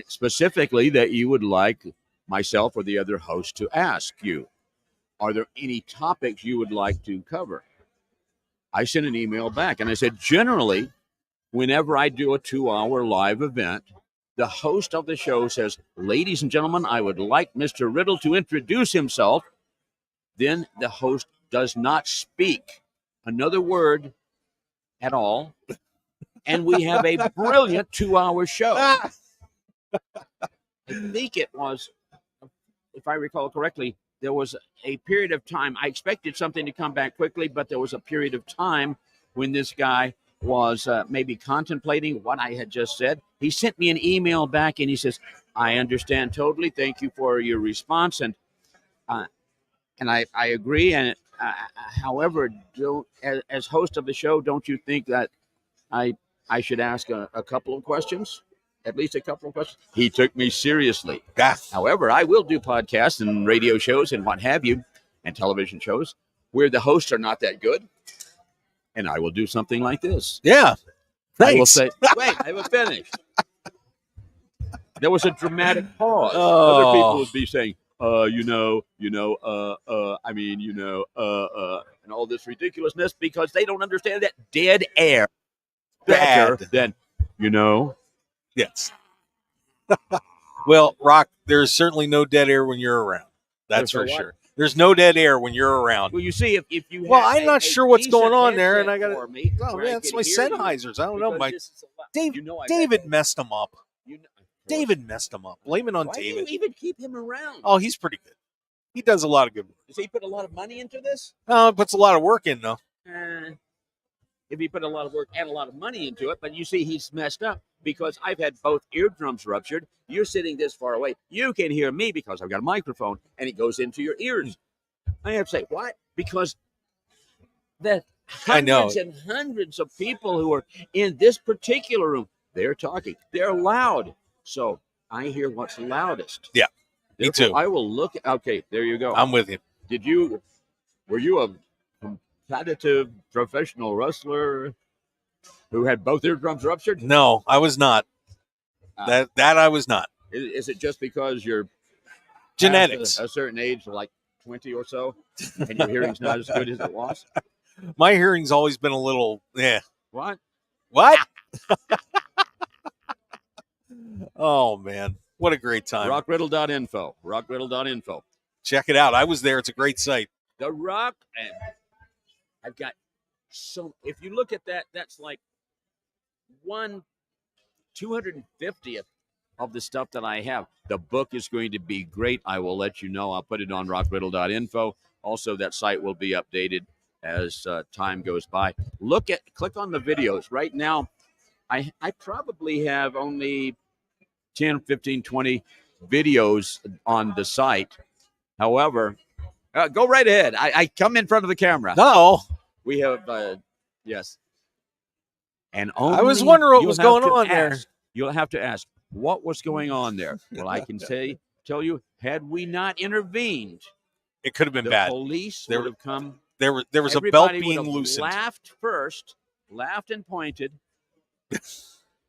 specifically that you would like myself or the other host to ask you? Are there any topics you would like to cover? I sent an email back, and I said, generally, whenever I do a 2-hour live event, the host of the show says, ladies and gentlemen, I would like Mr. Riddle to introduce himself. Then the host does not speak another word at all. And we have a brilliant 2-hour show. I think it was, if I recall correctly, there was a period of time. I expected something to come back quickly, but there was a period of time when this guy was maybe contemplating what I had just said. He sent me an email back, and he says, I understand totally. Thank you for your response. And I agree. And however, as host of the show, don't you think that I should ask a couple of questions? At least a couple of questions. He took me seriously. However, I will do podcasts and radio shows and what have you, and television shows where the hosts are not that good. And I will do something like this. Yeah. Thanks. I will say, wait, I haven't finished. There was a dramatic pause. Oh. Other people would be saying, and all this ridiculousness because they don't understand that dead air better than, Yes. Well, Rock, there's certainly no dead air when you're around. That's for sure. There's no dead air when you're around. Well, you see, if you well, I'm not sure what's going on there, and I got to. Oh man, it's my Sennheisers. I don't know. David messed them up. David messed them up. Blame it on David. Why do you even keep him around? Oh, he's pretty good. He does a lot of good work. Does he put a lot of money into this? No, it puts a lot of work in though. If he put a lot of work and a lot of money into it, but you see, he's messed up because I've had both eardrums ruptured. You're sitting this far away. You can hear me because I've got a microphone, and it goes into your ears. I have to say, what? Because the hundreds and hundreds of people who are in this particular room, they're talking. They're loud. So I hear what's loudest. Yeah, Therefore, me too. I will look. Okay, there you go. I'm with you. Were you a competitive professional wrestler who had both eardrums ruptured? No, I was not. That I was not. Is it just because you're genetics? A certain age, like 20 or so, and your hearing's not as good as it was? My hearing's always been a little, What? Oh, man. What a great time. Rockriddle.info. Rockriddle.info. Check it out. I was there. It's a great site. The Rock, and I've got if you look at that, that's like 250th of the stuff that I have. The book is going to be great. I will let you know. I'll put it on rockriddle.info. Also, that site will be updated as time goes by. Click on the videos. Right now, I probably have only 10, 15, 20 videos on the site. However, go right ahead. I come in front of the camera. No. We have, yes. And I was wondering what was going on there. You'll have to ask, what was going on there? Well, I can tell you, had we not intervened, it could have been bad. The police would have come. There was a belt being loosened. Laughed and pointed.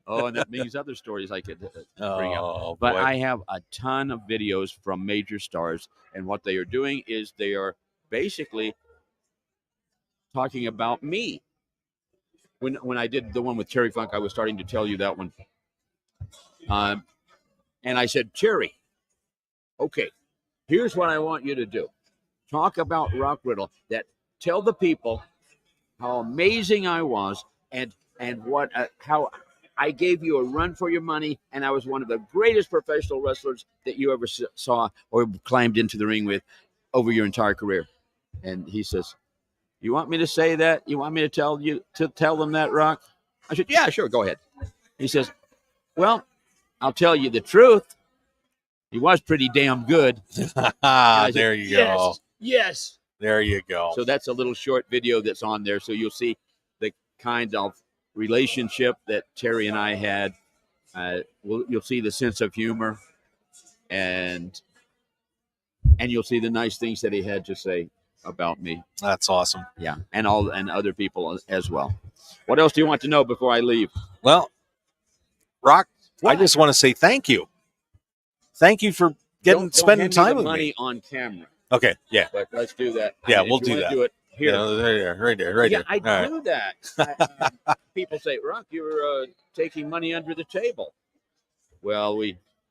Oh, and that means other stories I could bring up. But I have a ton of videos from major stars, and what they are doing is they are basically talking about me. When I did the one with Terry Funk, I was starting to tell you that one. And I said, Terry, okay, here's what I want you to do. Talk about Rock Riddle. Tell the people how amazing I was and what how I gave you a run for your money, and I was one of the greatest professional wrestlers that you ever saw or climbed into the ring with over your entire career. And he says, you want me to say that? You want me to tell them that, Rock? I said, yeah, sure, go ahead. He says, well, I'll tell you the truth. He was pretty damn good. There you go. Yes. There you go. So that's a little short video that's on there. So you'll see the kind of relationship that Terry and I had. You'll see the sense of humor, and you'll see the nice things that he had to say about me. That's awesome. Yeah, and other people as well. What else do you want to know before I leave? Well, Rock, What? I just want to say thank you. Thank you for Don't spending hand me time the with money me. on camera, Okay, yeah. but let's do that. Yeah, If we'll you do wanna that. Do it here. Yeah, right there. Yeah, I All right. do that. People say, Rock, you're taking money under the table. Well,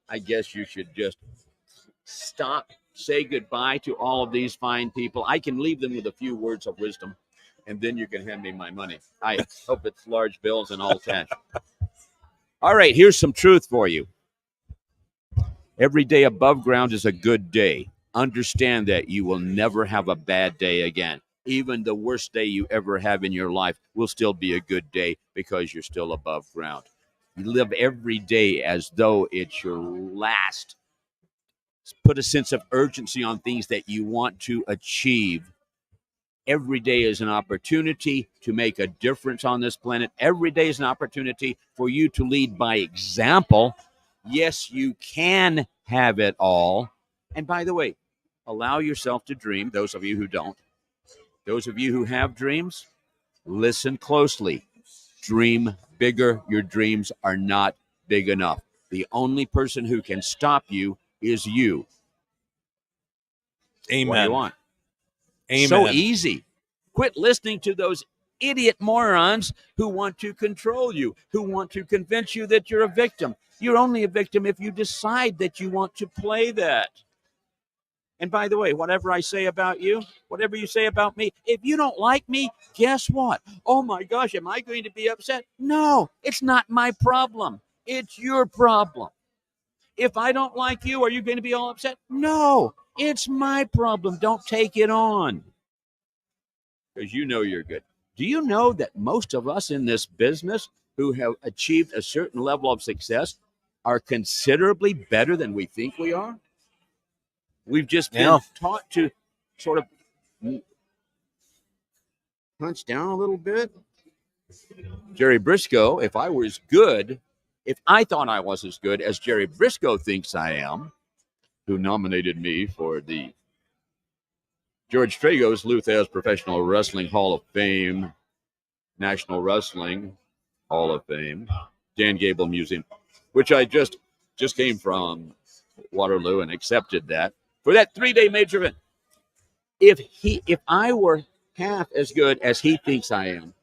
I guess you should just stop, say goodbye to all of these fine people. I can leave them with a few words of wisdom, and then you can hand me my money. I hope it's large bills and all cash. All right, here's some truth for you. Every day above ground is a good day. Understand that you will never have a bad day again. Even the worst day you ever have in your life will still be a good day because you're still above ground. You live every day as though it's your last. Put a sense of urgency on things that you want to achieve. Every day is an opportunity to make a difference on this planet. Every day is an opportunity for you to lead by example. Yes, you can have it all. And by the way, allow yourself to dream, those of you who don't. Those of you who have dreams, listen closely. Dream bigger. Your dreams are not big enough. The only person who can stop you is you. Amen. What do you want? Amen. So easy. Quit listening to those idiot morons who want to control you, who want to convince you that you're a victim. You're only a victim if you decide that you want to play that. And by the way, whatever I say about you, whatever you say about me, if you don't like me, guess what? Oh my gosh, am I going to be upset? No, it's not my problem. It's your problem. If I don't like you, are you going to be all upset? No, it's my problem. Don't take it on. Because you know you're good. Do you know that most of us in this business who have achieved a certain level of success are considerably better than we think we are? We've just been taught to sort of punch down a little bit. Jerry Briscoe, if I were as good, if I thought I was as good as Jerry Briscoe thinks I am, who nominated me for the George Tragos Luthez Professional Wrestling Hall of Fame, National Wrestling Hall of Fame, Dan Gable Museum, which I just came from Waterloo and accepted that for that 3-day major event. If I were half as good as he thinks I am,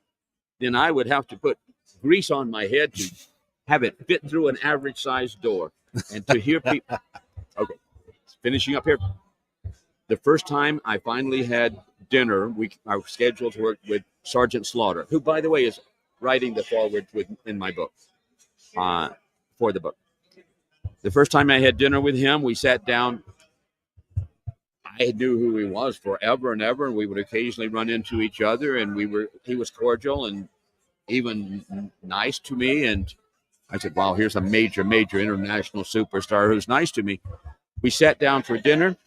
then I would have to put grease on my head to have it fit through an average sized door. And to hear people, okay, finishing up here. The first time I finally had dinner, I was scheduled to work with Sergeant Slaughter, who, by the way, is writing the foreword in my book, for the book. The first time I had dinner with him, we sat down. I knew who he was forever and ever, and we would occasionally run into each other, and he was cordial and even nice to me. And I said, wow, here's a major, major international superstar who's nice to me. We sat down for dinner.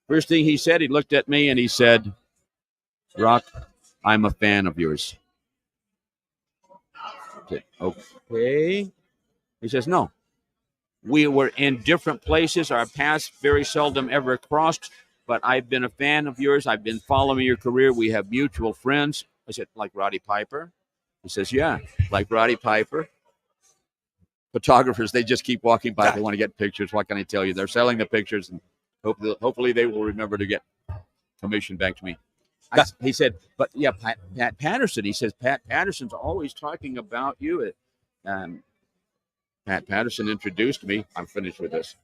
First thing he said, he looked at me and he said, Rock, I'm a fan of yours. I said, okay. He says, no. We were in different places. Our paths very seldom ever crossed, but I've been a fan of yours. I've been following your career. We have mutual friends. I said, like Roddy Piper? He says, yeah, like Roddy Piper. Photographers, they just keep walking by. They want to get pictures. What can I tell you? They're selling the pictures, and hopefully they will remember to get commission back to me. He said, but yeah, Pat Patterson. He says, Pat Patterson's always talking about you. Pat Patterson introduced me. I'm finished with this.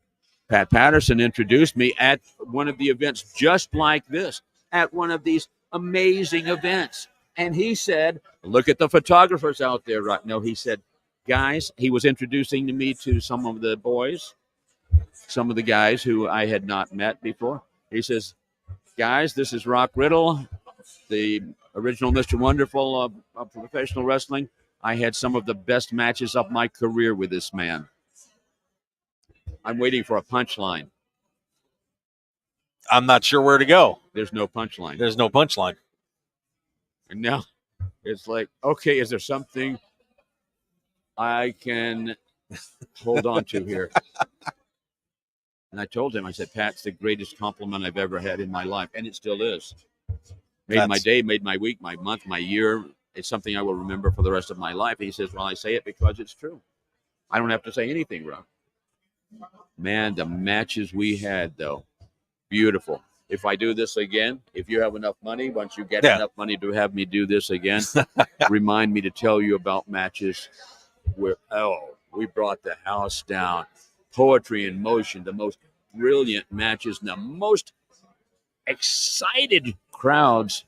Pat Patterson introduced me at one of the events just like this, at one of these amazing events. And he said, look at the photographers out there right now. He said, guys, he was introducing me to some of the boys, some of the guys who I had not met before. He says, guys, this is Rock Riddle, the original Mr. Wonderful of professional wrestling. I had some of the best matches of my career with this man. I'm waiting for a punchline. I'm not sure where to go. There's no punchline. There's no punchline. And now it's like, okay, is there something I can hold on to here? And I told him, I said, Pat, it's the greatest compliment I've ever had in my life. And it still is. Made my day, made my week, my month, my year. It's something I will remember for the rest of my life. And he says, well, I say it because it's true. I don't have to say anything wrong. Man, the matches we had, though, beautiful. If I do this again, if you have enough money, once you get enough money to have me do this again, remind me to tell you about matches where, we brought the house down. Poetry in motion, the most brilliant matches, and the most excited crowds.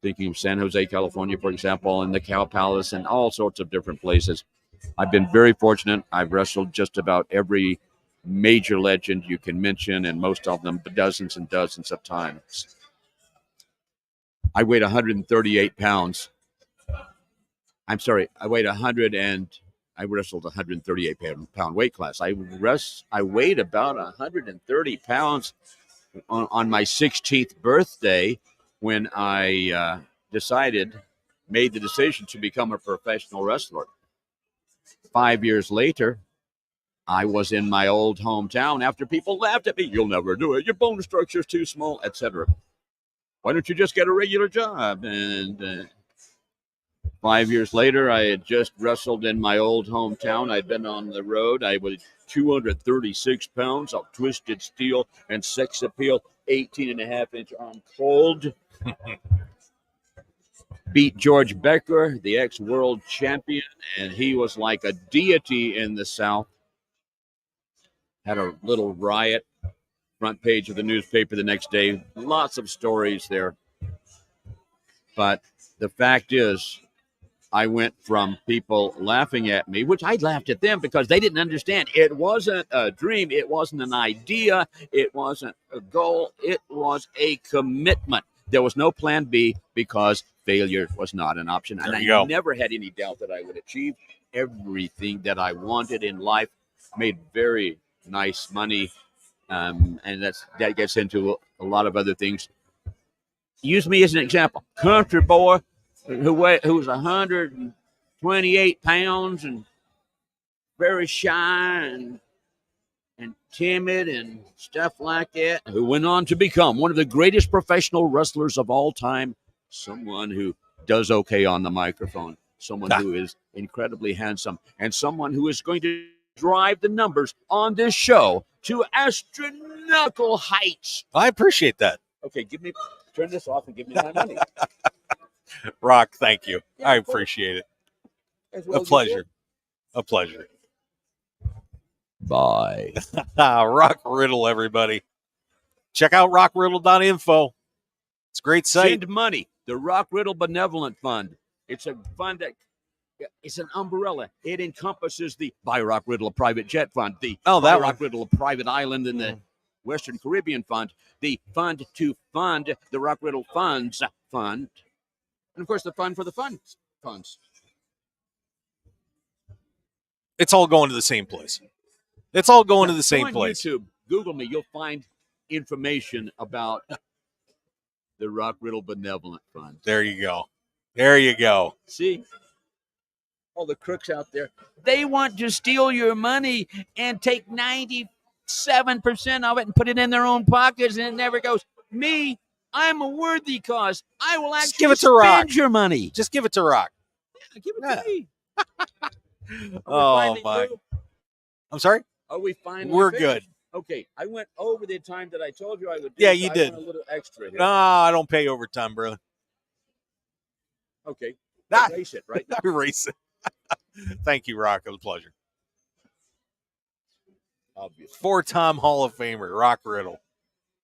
Thinking of San Jose, California, for example, and the Cow Palace and all sorts of different places. I've been very fortunate. I've wrestled just about every major legend you can mention, and most of them dozens and dozens of times. I weighed 138 pounds. I'm sorry, I weighed 100 and I wrestled 138 pound weight class. I weighed about 130 pounds on my 16th birthday when I made the decision to become a professional wrestler. 5 years later, I was in my old hometown after people laughed at me. You'll never do it. Your bone structure's too small, etc. Why don't you just get a regular job? And 5 years later, I had just wrestled in my old hometown. I'd been on the road. I was 236 pounds of twisted steel and sex appeal, 18.5-inch arm cold. Beat George Becker, the ex-world champion, and he was like a deity in the South. Had a little riot, front page of the newspaper the next day. Lots of stories there. But the fact is, I went from people laughing at me, which I laughed at them because they didn't understand. It wasn't a dream. It wasn't an idea. It wasn't a goal. It was a commitment. There was no plan B because failure was not an option. And I never had any doubt that I would achieve everything that I wanted in life. Made very nice money. And that gets into a lot of other things. Use me as an example. Country boy who was 128 pounds and very shy and timid and stuff like that, who went on to become one of the greatest professional wrestlers of all time, someone who does okay on the microphone, someone who is incredibly handsome, and someone who is going to drive the numbers on this show to astronomical heights. I appreciate that. Okay, turn this off and give me my money. Rock, thank you. I appreciate it. A pleasure. A pleasure. Bye. Rock Riddle, everybody. Check out rockriddle.info. It's a great site. Send money. The Rock Riddle Benevolent Fund. It's a fund that it's an umbrella. It encompasses the Buy Rock Riddle a Private Jet Fund, the Buy Rock Riddle a Private Island in the Western Caribbean Fund, the Fund to Fund the Rock Riddle Funds Fund, and of course the Fund for the Funds. It's all going to the same place. It's all going to the same place. YouTube, Google me. You'll find information about the Rock Riddle Benevolent Fund. There you go. There you go. See? All the crooks out there. They want to steal your money and take 97% of it and put it in their own pockets, and it never goes. Me, I'm a worthy cause. I will actually give it to Rock. Your money. Just give it to Rock. Yeah, give it to me. Oh, my. I'm sorry? Are we finally We're finished? good. Okay, I went over the time that I told you I would do. Yeah, you did. I want a little extra here. No, I don't pay overtime, brother. Okay. Not Erase it, right? Erase it. Thank you, Rock. It was a pleasure. Obviously. 4-time Hall of Famer, Rock Riddle.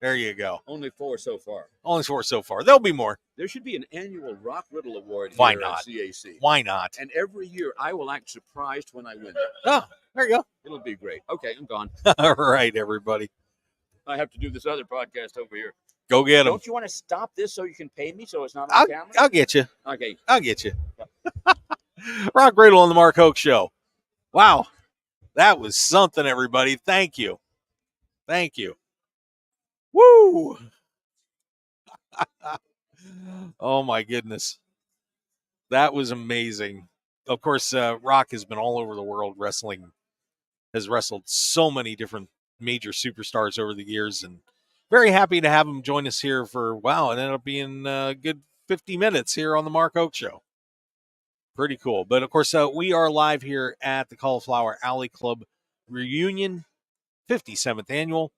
There you go. Only 4 so far. Only 4 so far. There'll be more. There should be an annual Rock Riddle Award Why here not? at CAC. Why not? And every year I will act surprised when I win it. Oh, there you go. It'll be great. Okay, I'm gone. All right, everybody. I have to do this other podcast over here. Go get them. Don't you want to stop this so you can pay me so it's not on camera? I'll get you. Okay. I'll get you. Rock Riddle on the Mark Hoke Show. Wow, that was something, everybody. Thank you. Thank you. Woo! Oh, my goodness. That was amazing. Of course, Rock has been all over the world wrestling, has wrestled so many different major superstars over the years, and very happy to have him join us here for, wow, it ended up being a good 50 minutes here on the Mark Hoke Show. Pretty cool. But, of course, we are live here at the Cauliflower Alley Club Reunion, 57th Annual,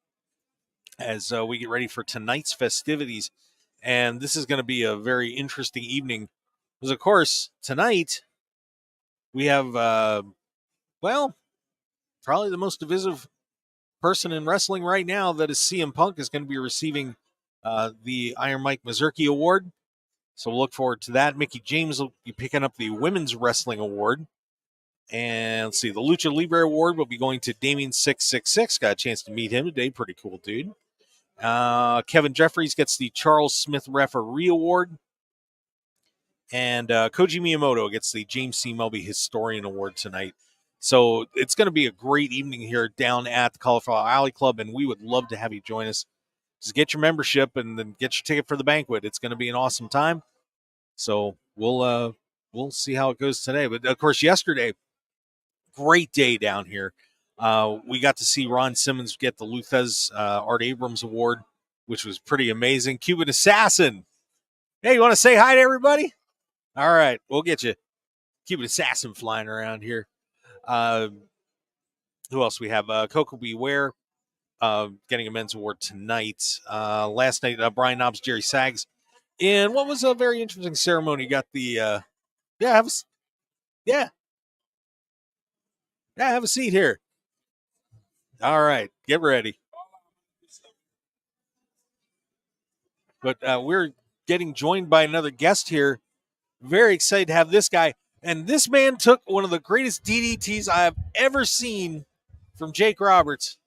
as we get ready for tonight's festivities. And this is going to be a very interesting evening because, of course, tonight we have, well, probably the most divisive person in wrestling right now, that is CM Punk, is going to be receiving the Iron Mike Mazurki Award. So we'll look forward to that. Mickey James will be picking up the Women's Wrestling Award. And let's see, the Lucha Libre Award will be going to Damien 666. Got a chance to meet him today. Pretty cool dude. Kevin Jeffries gets the Charles Smith Referee Award. And Koji Miyamoto gets the James C. Melby Historian Award tonight. So it's going to be a great evening here down at the Cauliflower Alley Club, and we would love to have you join us. Just get your membership and then get your ticket for the banquet. It's going to be an awesome time. So we'll see how it goes today. But, of course, yesterday, great day down here. We got to see Ron Simmons get the Luthez Art Abrams Award, which was pretty amazing. Cuban Assassin. Hey, you want to say hi to everybody? All right, we'll get you. Cuban Assassin flying around here. Who else we have? Coco Beware getting a men's award tonight. Last night, Brian Knobs, Jerry Sags. And what was a very interesting ceremony? Got the, have a seat here. All right, get ready. But we're getting joined by another guest here. Very excited to have this guy. And this man took one of the greatest DDTs I have ever seen from Jake Roberts.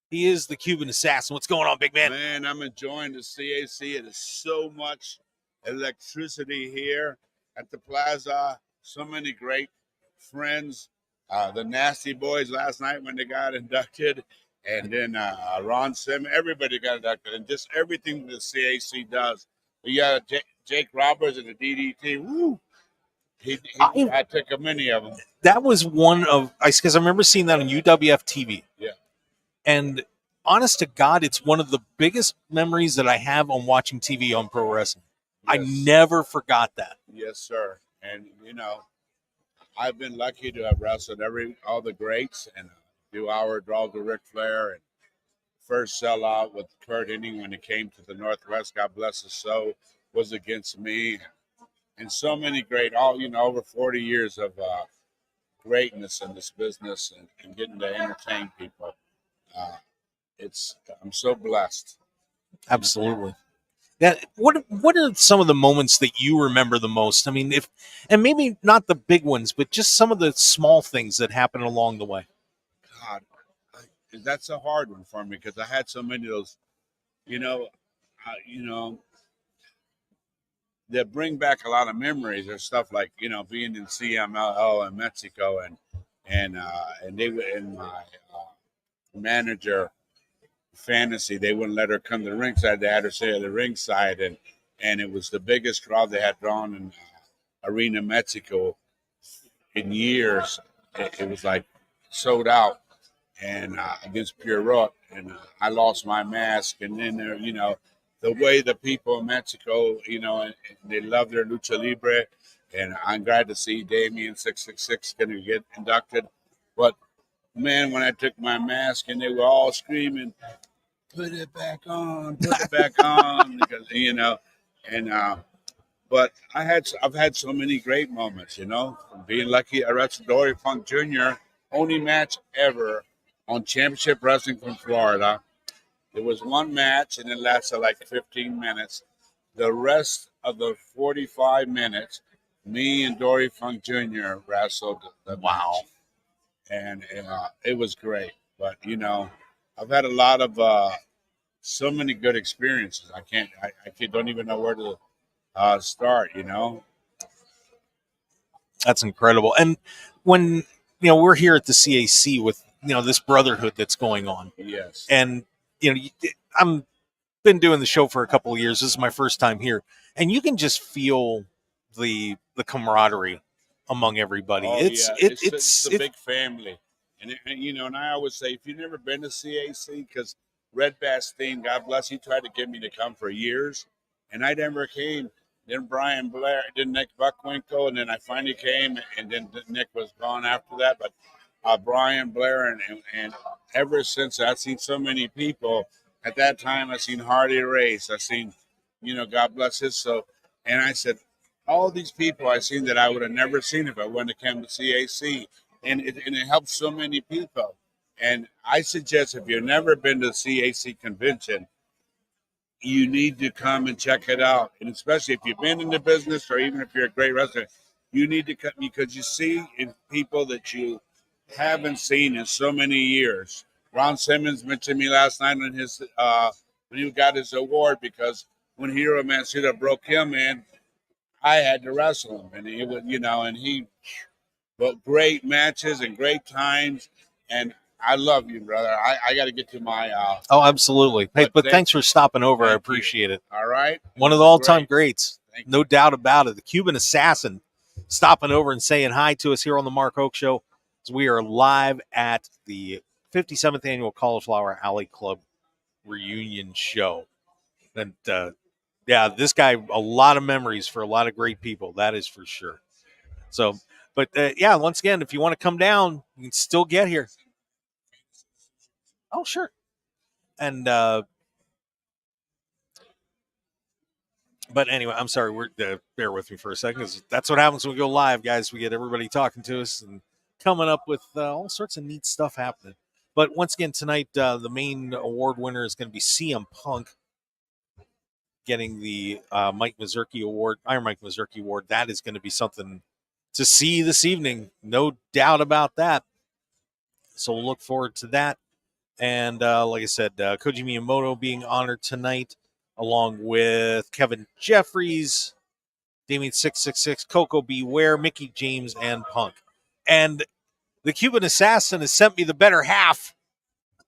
He is the Cuban Assassin. What's going on, big man? Man, I'm enjoying the CAC. It is so much electricity here at the Plaza. So many great friends. The Nasty Boys last night when they got inducted. And then Ron Simmons. Everybody got inducted. And just everything the CAC does. You got Jake Roberts and the DDT. Woo! I took many of them. That was one of, because I remember seeing that on UWF TV. Yeah. And honest to God, it's one of the biggest memories that I have on watching TV on pro wrestling. Yes. I never forgot that. Yes, sir. And, I've been lucky to have wrestled all the greats and do our draw to Ric Flair and first sellout with Kurt Hennig when it came to the Northwest. God bless his soul, was against me. And so many great, over 40 years of greatness in this business and getting to entertain people. I'm so blessed. Absolutely. Yeah. What are some of the moments that you remember the most? I mean, and maybe not the big ones, but just some of the small things that happen along the way. God, that's a hard one for me because I had so many of those, that bring back a lot of memories or stuff like, being in CMLL in Mexico and they were in my manager fantasy. They wouldn't let her come to the ringside. They had her stay at the ringside and it was the biggest crowd they had drawn in Arena Mexico in years. It was like sold out and against Pure Rock. And I lost my mask and then there, the way the people in Mexico, and they love their lucha libre, and I'm glad to see Damien 666 going to get inducted. But man, when I took my mask and they were all screaming, "Put it back on, put it back on," because but I've had so many great moments, from being lucky. I wrestled Dory Funk Jr. only match ever on Championship Wrestling from Florida. There was one match, and it lasted like 15 minutes. The rest of the 45 minutes, me and Dory Funk Jr. wrestled the match. And it was great. But, I've had a lot of so many good experiences. I don't even know where to start, That's incredible. And when we're here at the CAC with this brotherhood that's going on, Yes. and I'm been doing the show for a couple of years. This is my first time here, and you can just feel the camaraderie among everybody. Oh, It's yeah. it, It's a big family. And I always say, if you've never been to CAC, because Red Bastine, God bless, he tried to get me to come for years, and I never came. Then Brian Blair, then Nick Buckwinkle, and then I finally came, and then Nick was gone after that. But Brian Blair, and ever since I've seen so many people. At that time, I seen Hardy Race. I seen, God bless his soul. And I said, all these people I seen that I would have never seen if I wouldn't have come to CAC. And it helps so many people. And I suggest if you've never been to the CAC convention, you need to come and check it out. And especially if you've been in the business or even if you're a great wrestler, you need to come because you see in people that you haven't seen in so many years. Ron Simmons mentioned me last night on his when he got his award because when Hero Mansuda broke him in, I had to wrestle him, and he would, and he, but great matches and great times, and I love you, brother. I got to get to my. Oh, absolutely. Hey, but But thanks for stopping over. I thank you. appreciate it. All right, One of the all-time Great. greats, Thank you. no doubt about it. The Cuban Assassin stopping over and saying hi to us here on the Mark Hoke Show. As we are live at the 57th annual Cauliflower Alley Club reunion show. And yeah, this guy, a lot of memories for a lot of great people. That is for sure. So, but yeah, once again, if you want to come down, you can still get here. Oh, sure. And but anyway, I'm sorry. We're bear with me for a second. 'Cause that's what happens when we go live, guys. We get everybody talking to us and coming up with all sorts of neat stuff happening. But once again, tonight the main award winner is going to be CM Punk getting the Mike Mazurki Award, Iron Mike Mazurki Award. That is going to be something to see this evening, no doubt about that. So we'll look forward to that. And like I said, Koji Miyamoto being honored tonight, along with Kevin Jeffries, Damien 666, Coco Beware, Mickey James, and Punk. And the Cuban Assassin has sent me the better half.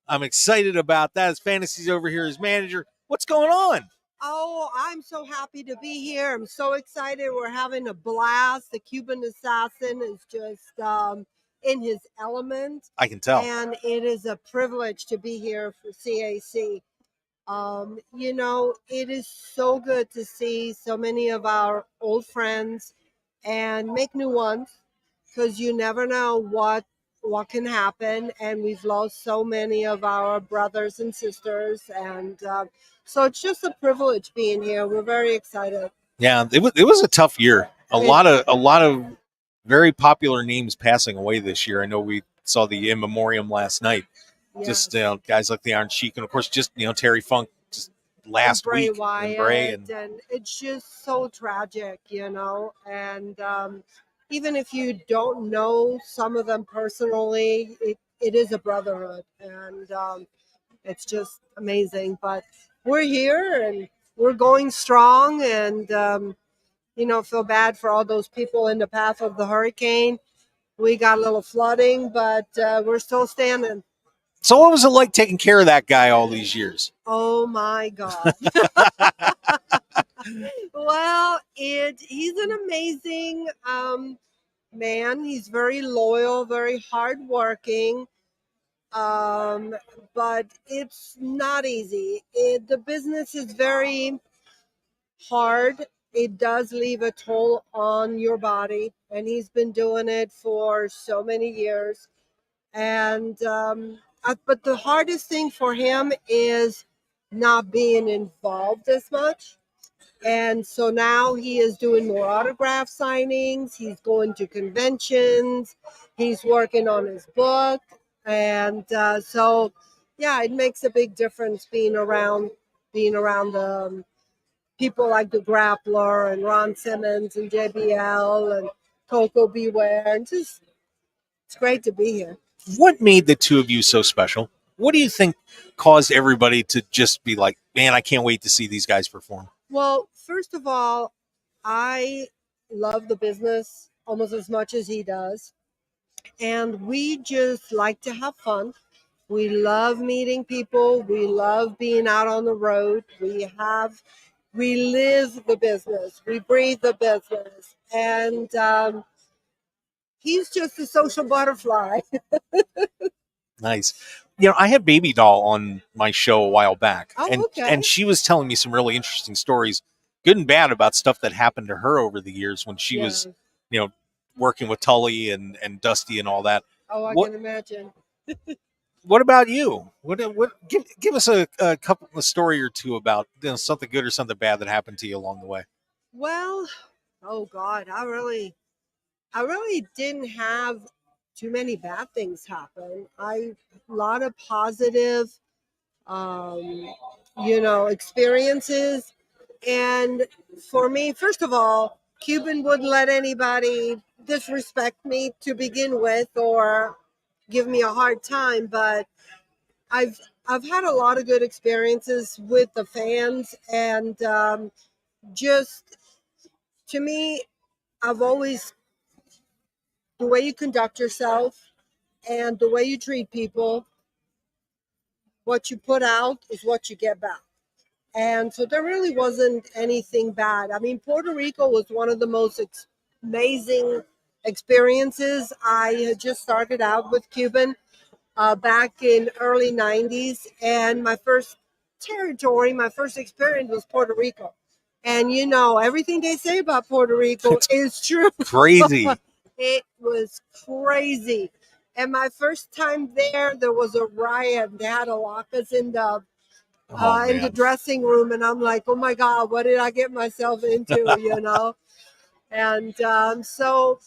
I'm excited about that. His Fantasy's over here, his manager. What's going on? Oh, I'm so happy to be here. I'm so excited. We're having a blast. The Cuban Assassin is just in his element. I can tell. And it is a privilege to be here for CAC. It is so good to see so many of our old friends and make new ones because you never know what can happen. And we've lost so many of our brothers and sisters. And so it's just a privilege being here. We're very excited. Yeah, it was a tough year. A lot of very popular names passing away this year. I know we saw the in memoriam last night. Yes. Just guys like the Iron Sheik, and of course just Terry Funk just last Bray week, Wyatt, and Bray, and it's just so tragic, and even if you don't know some of them personally, it is a brotherhood, and it's just amazing. But we're here and we're going strong, and feel bad for all those people in the path of the hurricane. We got a little flooding, but we're still standing. So what was it like taking care of that guy all these years? Oh my God. Well, he's an amazing man. He's very loyal, very hardworking. But it's not easy. The business is very hard. It does leave a toll on your body, and he's been doing it for so many years. And but the hardest thing for him is not being involved as much. And so now he is doing more autograph signings. He's going to conventions. He's working on his book. And so, yeah, it makes a big difference being around people like the Grappler and Ron Simmons and JBL and Coco Beware. And just, it's great to be here. What made the two of you so special? What do you think caused everybody to just be like, man, I can't wait to see these guys perform? Well, first of all, I love the business. almost as much as he does. And we just like to have fun. We love meeting people. We love being out on the road. We live the business. We breathe the business. And he's just a social butterfly. Nice. I had Baby Doll on my show a while back, Oh, and okay. she was telling me some really interesting stories, good and bad, about stuff that happened to her over the years when she was, working with Tully and Dusty and all that. Oh, I What can imagine. What about you? What give us a couple a story or two about something good or something bad that happened to you along the way. Well, oh God, I really didn't have too many bad things happen. A lot of positive, experiences. And for me, first of all, Cuban wouldn't let anybody disrespect me to begin with or give me a hard time. But I've had a lot of good experiences with the fans, and just to me, I've always the way you conduct yourself and the way you treat people, what you put out is what you get back. And so there really wasn't anything bad. I mean, Puerto Rico was one of the most amazing experiences. I had just started out with Cuban back in early 90s. And my first my first experience was Puerto Rico. And everything they say about Puerto Rico is true. Crazy. It was crazy. And my first time there was a riot. They had to lock us in the dressing room, and I'm like, oh my God, what did I get myself into? And so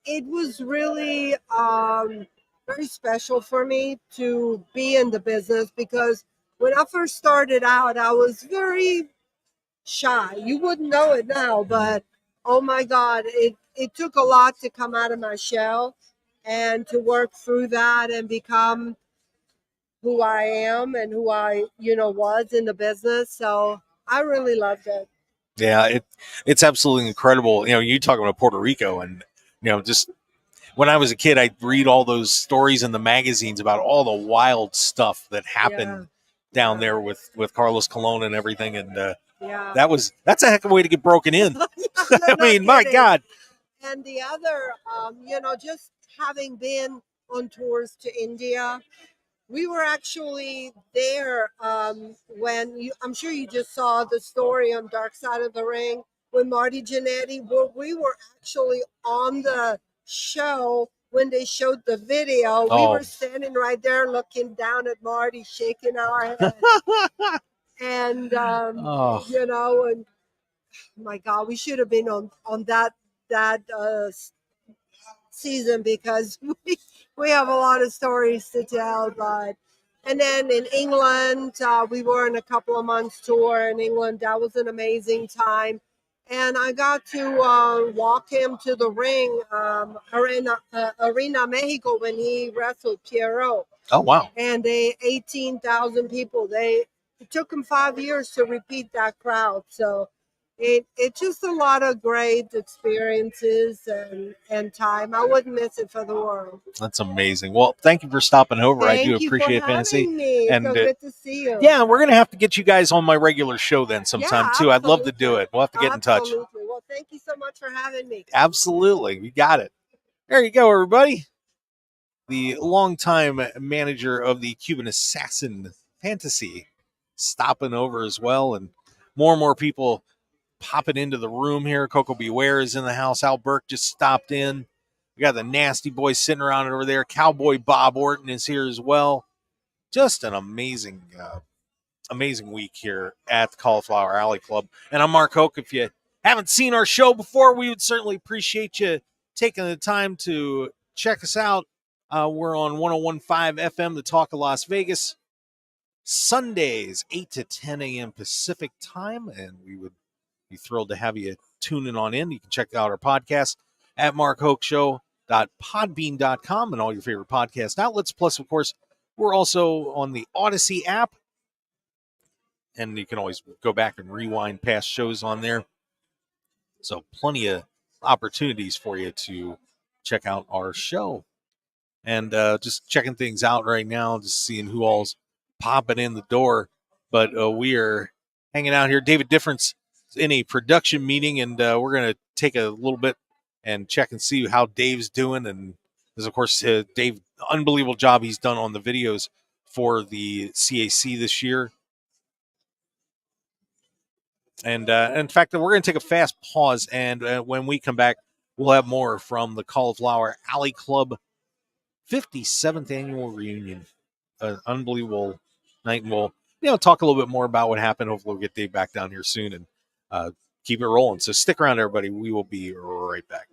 it was really very special for me to be in the business, because when I first started out, I was very shy. You wouldn't know it now, but oh my God, it took a lot to come out of my shell and to work through that and become who I am and who I, was in the business. So I really loved it. Yeah, it's absolutely incredible. You talking about Puerto Rico, and just when I was a kid, I'd read all those stories in the magazines about all the wild stuff that happened down there with Carlos Colon and everything, and that's a heck of a way to get broken in. I mean, my God. And the other, just having been on tours to India, we were actually there when I'm sure you just saw the story on Dark Side of the Ring with Marty Jannetty. We were actually on the show when they showed the video. We were standing right there looking down at Marty, shaking our head. And, and my God, we should have been on that season, because we have a lot of stories to tell. But and then in England, we were in a couple of months tour in England. That was an amazing time, and I got to walk him to the ring, Arena Mexico, when he wrestled Pierrot. Oh wow! And 18,000 people. It took him 5 years to repeat that crowd. So it's just a lot of great experiences and time. I wouldn't miss it for the world. That's amazing. Well, thank you for stopping over. I do appreciate Fantasy. Me. And so good to see you. Yeah, we're gonna have to get you guys on my regular show then sometime too. I'd love to do it. We'll have to get in touch. Well, thank you so much for having me. Absolutely, we got it. There you go, everybody. The longtime manager of the Cuban Assassin Fantasy stopping over as well, and more people popping into the room here. Coco Beware is in the house. Al Burke just stopped in. We got the Nasty Boys sitting around over there. Cowboy Bob Orton is here as well. Just an amazing week here at the Cauliflower Alley Club. And I'm Mark Hoke. If you haven't seen our show before, we would certainly appreciate you taking the time to check us out. We're on 101.5 FM, The Talk of Las Vegas, Sundays, 8 to 10 a.m. Pacific time, and we would be thrilled to have you tuning on in. You can check out our podcast at markhokeshow.podbean.com and all your favorite podcast outlets. Plus, of course, we're also on the Odyssey app, and you can always go back and rewind past shows on there. So plenty of opportunities for you to check out our show. And just checking things out right now, just seeing who all's popping in the door. But we are hanging out here. David Difference is in a production meeting, and we're going to take a little bit and check and see how Dave's doing. And there's, of course, Dave, unbelievable job he's done on the videos for the CAC this year. And in fact, we're going to take a fast pause, and when we come back, we'll have more from the Cauliflower Alley Club 57th annual reunion. An unbelievable night, and we'll talk a little bit more about what happened. Hopefully, we'll get Dave back down here soon and keep it rolling. So stick around, everybody. We will be right back.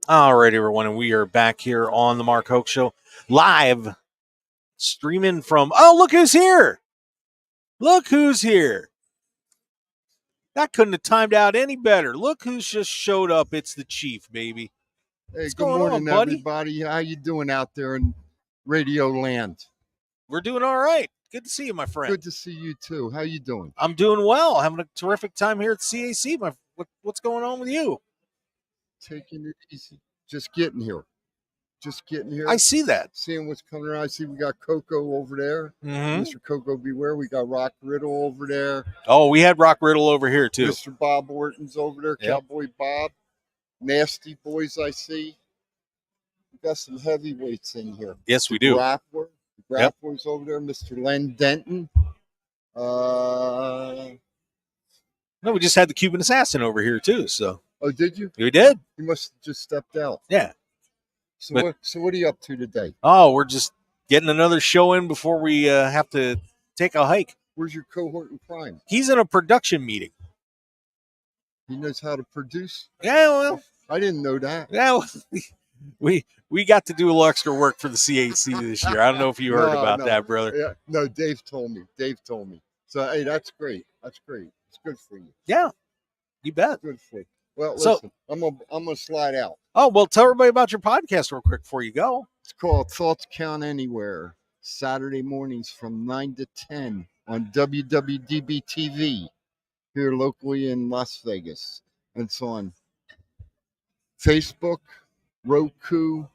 All right, everyone, and we are back here on the Mark Hoke Show, live streaming from. Oh, look who's here! Look who's here! That couldn't have timed out any better. Look who's just showed up. It's the Chief, baby. Hey, What's good going on, morning, buddy? everybody. How you doing out there in Radio Land? We're doing all right. Good to see you, my friend. Good to see you too. How you doing? I'm doing well. Having a terrific time here at CAC. What's going on with you? Taking it easy. Just getting here. I see that. Seeing what's coming around. I see we got Coco over there. Mm-hmm. Mr. Coco Beware. We got Rock Riddle over there. Oh, we had Rock Riddle over here, too. Mr. Bob Orton's over there. Yep. Cowboy Bob. Nasty Boys, I see. We got some heavyweights in here. Yes, we do. Grappler. Grappler's over there. Mr. Len Denton. No, we just had the Cuban assassin over here, too. So. Oh, did you? We did. You must have just stepped out. Yeah. So, But- what are you up to today? Oh, we're just getting another show in before we have to take a hike. Where's your cohort in crime? He's in a production meeting. He knows how to produce. Yeah, well, I didn't know that. we got to do a little extra work for the CAC this year. I don't know if you heard about that, brother. Yeah, no, Dave told me. So, hey, that's great. It's good for you. Yeah, you bet. Good for you. Well, So- listen, I'm gonna slide out. Oh, well, tell everybody about your podcast real quick before you go. It's called Thoughts Count Anywhere. Saturday mornings from 9 to 10 on WWDB TV here locally in Las Vegas. And it's on Facebook, Roku,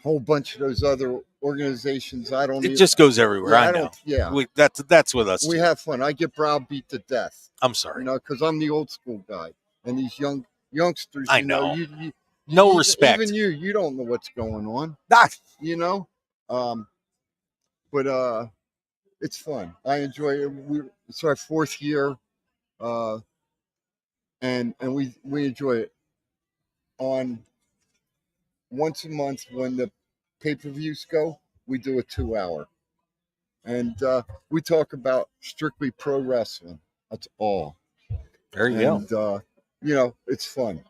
whole bunch of those other organizations. I don't. It just goes everywhere. Yeah, I know. don't. Yeah, That's with us. we too. have fun. I get browbeat to death. I'm sorry. Because I'm the old school guy, and these youngsters. I know. You, No respect. Even you don't know what's going on. Ah, But it's fun. I enjoy it. It's our 4th year, and we enjoy it. On once a month when the pay-per-views go, we do a 2-hour, and we talk about strictly pro wrestling. That's all. There you go. And you know, it's fun.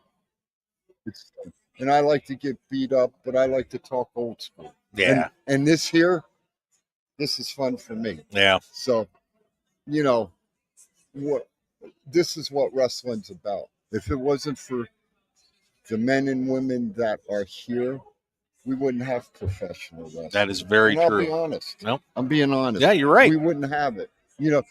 It's fun. And I like to get beat up, but I like to talk old school. Yeah. And this here, this is fun for me. Yeah. So, you know, what this is what wrestling's about. If it wasn't for the men and women that are here, we wouldn't have professional wrestling. That is very and I'll true. be honest. Nope. I'm being honest. Yeah, you're right. We wouldn't have it. You know,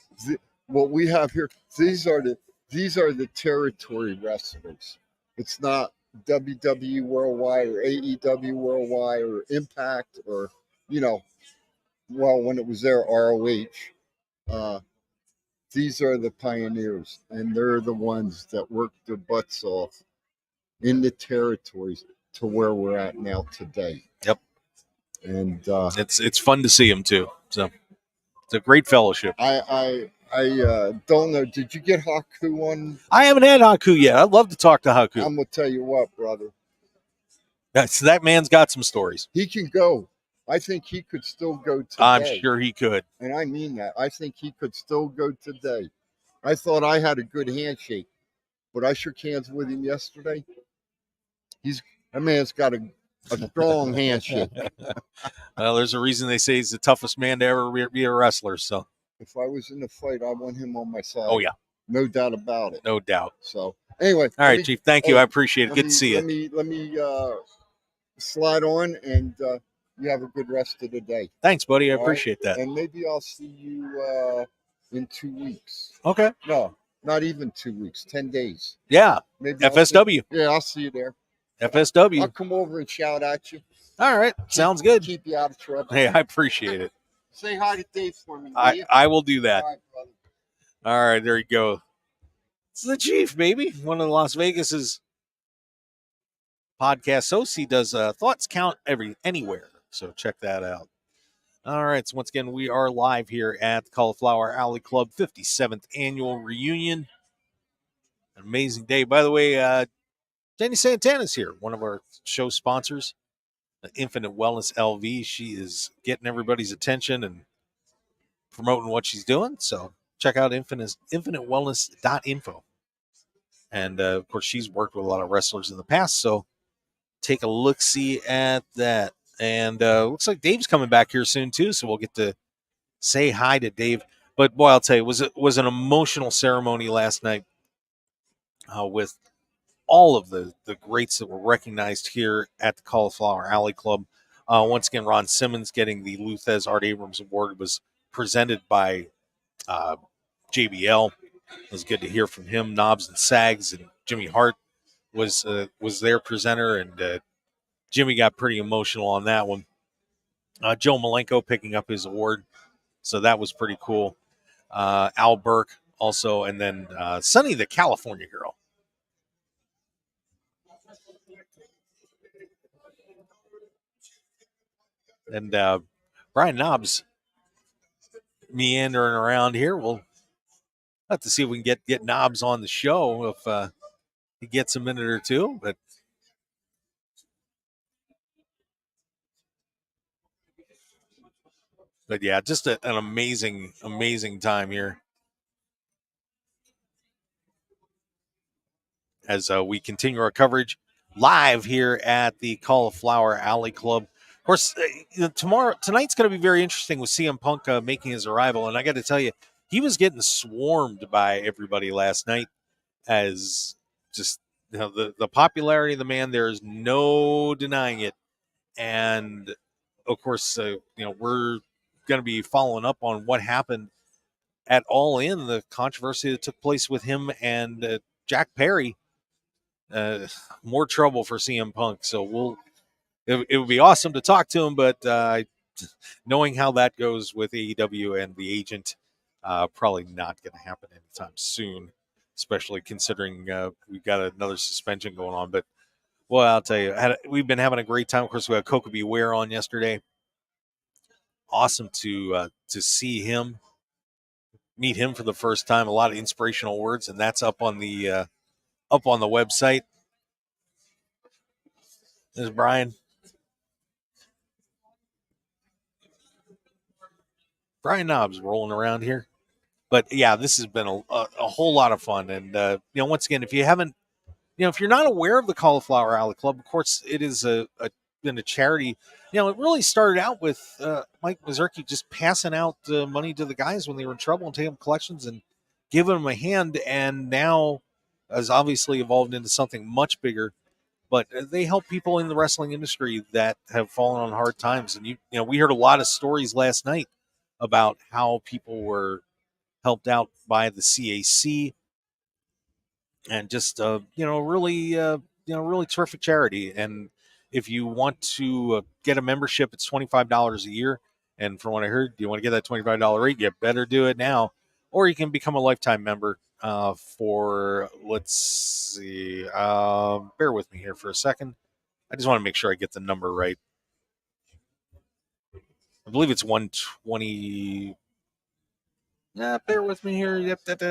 what we have here. These are the territory wrestlers. It's not WWE Worldwide or AEW Worldwide or Impact or, you know, well, when it was there, ROH. These are the pioneers, and they're the ones that worked their butts off in the territories to where we're at now today. Yep. And it's fun to see them too. So it's a great fellowship. I don't know. Did you get Haku on? I haven't had Haku yet. I'd love to talk to Haku. I'm gonna tell you what, brother. That man's got some stories. He can go. I think he could still go today. I'm sure he could. And I mean that. I think he could still go today. I thought I had a good handshake, but I shook hands with him yesterday. That man's got a strong handshake. Well, there's a reason they say he's the toughest man to ever be a wrestler. So If I was in the fight, I want him on my side. Oh, yeah. No doubt about it. No doubt. So anyway. All right, Chief. Thank you. I appreciate it. Good to see you. Let me slide on, and you have a good rest of the day. Thanks, buddy. I All appreciate right? that. And maybe I'll see you in 2 weeks. Okay. No, not even 2 weeks. 10 days. Yeah. Maybe FSW. I'll see you there. FSW. I'll come over and shout at you. All right. Sounds good. Keep you out of trouble. Hey, I appreciate it. Say hi to Dave for me. Will you? I will do that. All right, brother. All right, there you go. It's the Chief, baby. One of Las Vegas's podcast hosts. He does Thoughts Count anywhere. So check that out. All right. So once again, we are live here at the Cauliflower Alley Club 57th annual reunion. An amazing day. By the way, Jenny Santana's here, one of our show sponsors, Infinite Wellness LV. She is getting everybody's attention and promoting what she's doing. So check out infinitewellness.info. And of course, she's worked with a lot of wrestlers in the past. So take a look-see at that. And looks like Dave's coming back here soon too. So we'll get to say hi to Dave. But boy, I'll tell you, it was an emotional ceremony last night with all of the greats that were recognized here at the Cauliflower Alley Club. Once again, Ron Simmons getting the Luthez Art Abrams Award was presented by JBL. It was good to hear from him. Knobs and Sags and Jimmy Hart was their presenter, and Jimmy got pretty emotional on that one. Joe Malenko picking up his award, so that was pretty cool. Al Burke also, and then Sunny the California Girl. And Brian Knobs meandering around here. We'll have to see if we can get Knobs on the show if he gets a minute or two. But yeah, just an amazing, amazing time here as we continue our coverage live here at the Cauliflower Alley Club. Of course, tonight's going to be very interesting with CM Punk making his arrival. And I got to tell you, he was getting swarmed by everybody last night as just, the popularity of the man. There is no denying it. And of course, we're going to be following up on what happened at All In, the controversy that took place with him and Jack Perry. More trouble for CM Punk. So it would be awesome to talk to him, but knowing how that goes with AEW and the agent, probably not going to happen anytime soon, especially considering we've got another suspension going on. But, well, I'll tell you, we've been having a great time. Of course, we had Coca Beware on yesterday. Awesome to see him, meet him for the first time. A lot of inspirational words, and that's up on the website. There's Brian. Brian Knobs rolling around here. But yeah, this has been a whole lot of fun. And once again, if you haven't, if you're not aware of the Cauliflower Alley Club, of course, it is been a charity. It really started out with Mike Mazurki just passing out money to the guys when they were in trouble and taking collections and giving them a hand. And now has obviously evolved into something much bigger. But they help people in the wrestling industry that have fallen on hard times. And we heard a lot of stories last night about how people were helped out by the CAC, and just really terrific charity. And if you want to get a membership, it's $25 a year. And from what I heard, you want to get that $25 rate, you better do it now, or you can become a lifetime member for, let's see, bear with me here for a second. I just want to make sure I get the number right. I believe it's 120. Bear with me here. Yep.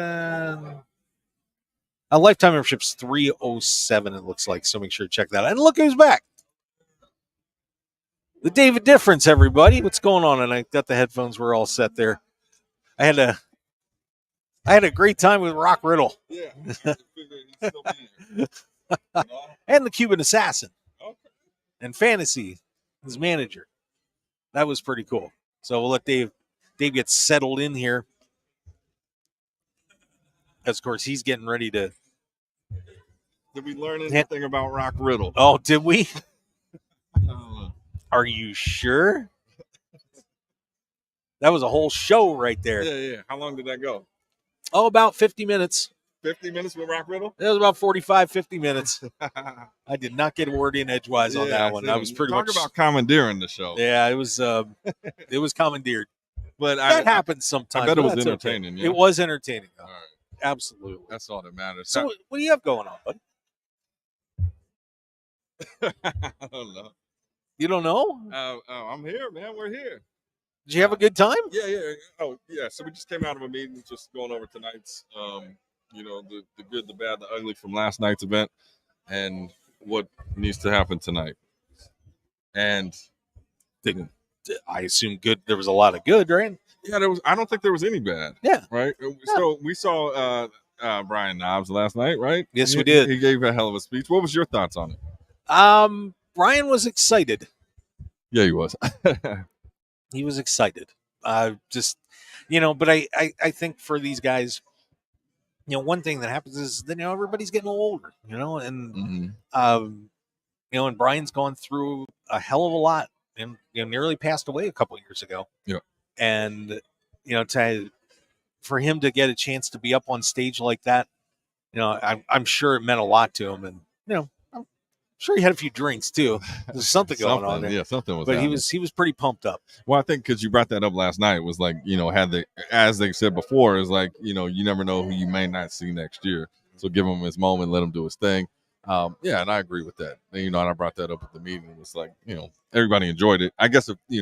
A lifetime membership's $307. It looks like, so make sure to check that out. And look who's back! The David Difference, everybody. What's going on? And I got the headphones. We're all set there. I had a great time with Rock Riddle. Yeah. And the Cuban Assassin. Okay. And Fantasy, his manager. That was pretty cool. So we'll let Dave get settled in here. Because, of course, he's getting ready to... Did we learn anything about Rock Riddle? Oh, did we? I don't know. Are you sure? That was a whole show right there. Yeah. How long did that go? Oh, about 50 minutes. 50 minutes with Rock Riddle? It was about 45, 50 minutes. I did not get a word in edgewise on that one. I was pretty much... Talk about commandeering the show. Yeah, it was commandeered. But that happens sometimes. I bet it was entertaining. Okay. Yeah. It was entertaining. All right. Absolutely. That's all that matters. So what do you have going on, buddy? I don't know. You don't know? I'm here, man. We're here. Did you have a good time? Yeah. Oh, yeah. So we just came out of a meeting, just going over tonight's, the good, the bad, the ugly from last night's event, and what needs to happen tonight. And I assume good. There was a lot of good, right? Yeah, there was. I don't think there was any bad. Yeah. Right. Yeah. So we saw Brian Knobs last night, right? Yes, we did. He gave a hell of a speech. What was your thoughts on it? Brian was excited. Yeah, he was. He was excited. But I think for these guys, one thing that happens is that everybody's getting a little older, and and Brian's gone through a hell of a lot, and nearly passed away a couple of years ago. Yeah, and for him to get a chance to be up on stage like that, I'm sure it meant a lot to him, and I'm sure he had a few drinks too. There's something going on there. Yeah, something was. But happening. he was pretty pumped up. Well, I think because you brought that up last night, was like, as they said before, is like, you never know who you may not see next year. So give him his moment, let him do his thing. Yeah, and I agree with that. And, and I brought that up at the meeting. It was like, everybody enjoyed it. I guess he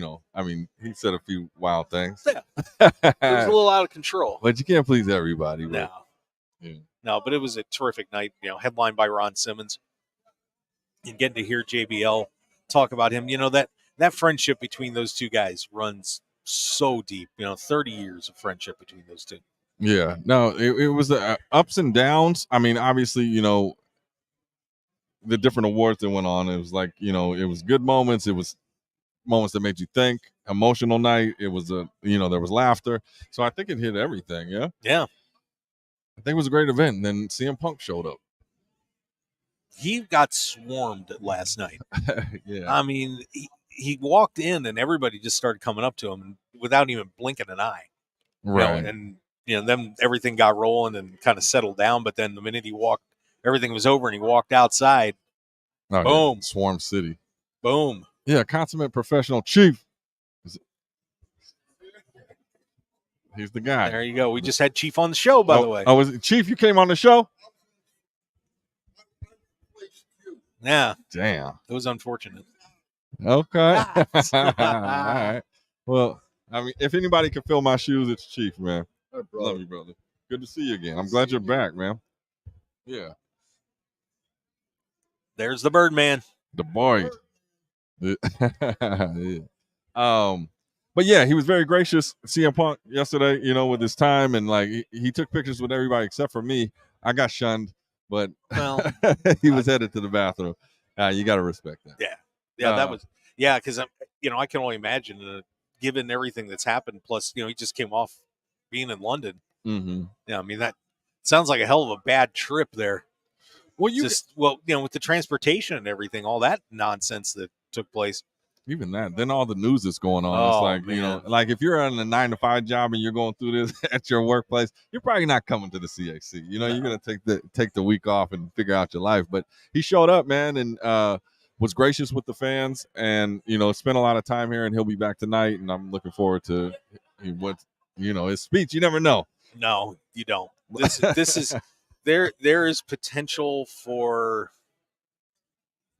said a few wild things. Yeah, it was a little out of control. But you can't please everybody. Right? No. Yeah. No, but it was a terrific night. Headlined by Ron Simmons. And getting to hear JBL talk about him, that friendship between those two guys runs so deep. 30 years of friendship between those two. Yeah, no, it was ups and downs. I mean, obviously, the different awards that went on. It was like, it was good moments. It was moments that made you think. Emotional night. It was there was laughter. So I think it hit everything. Yeah. Yeah. I think it was a great event. And then CM Punk showed up. He got swarmed last night. Yeah. I mean, he walked in and everybody just started coming up to him without even blinking an eye. Right. And then everything got rolling and kind of settled down. But then the minute he walked, everything was over and he walked outside. Oh, boom. Yeah. Swarm City. Boom. Yeah, consummate professional chief. He's the guy. There you go. We just had Chief on the show, by the way. Oh, was it Chief? You came on the show? Yeah. Damn. It was unfortunate. Okay. All right. Well, I mean, if anybody can fill my shoes, it's Chief, man. Hey, Love you, brother. Good to see you again. I'm glad you're back, man. Yeah. There's the Birdman. The boy. Yeah. But yeah, he was very gracious. CM Punk yesterday, with his time, and like he took pictures with everybody except for me. I got shunned, but Well, he was headed to the bathroom. You got to respect that. Yeah, that was because I can only imagine given everything that's happened. Plus, he just came off being in London. Mm-hmm. Yeah, I mean that sounds like a hell of a bad trip there. Well, with the transportation and everything, all that nonsense that took place. Even that, then all the news that's going on. Oh, it's like, man. like if you're on a 9-to-5 job and you're going through this at your workplace, you're probably not coming to the CAC. You're going to take the week off and figure out your life. But he showed up, man, and was gracious with the fans, and spent a lot of time here. And he'll be back tonight. And I'm looking forward to his speech. You never know. No, you don't. This is there is potential for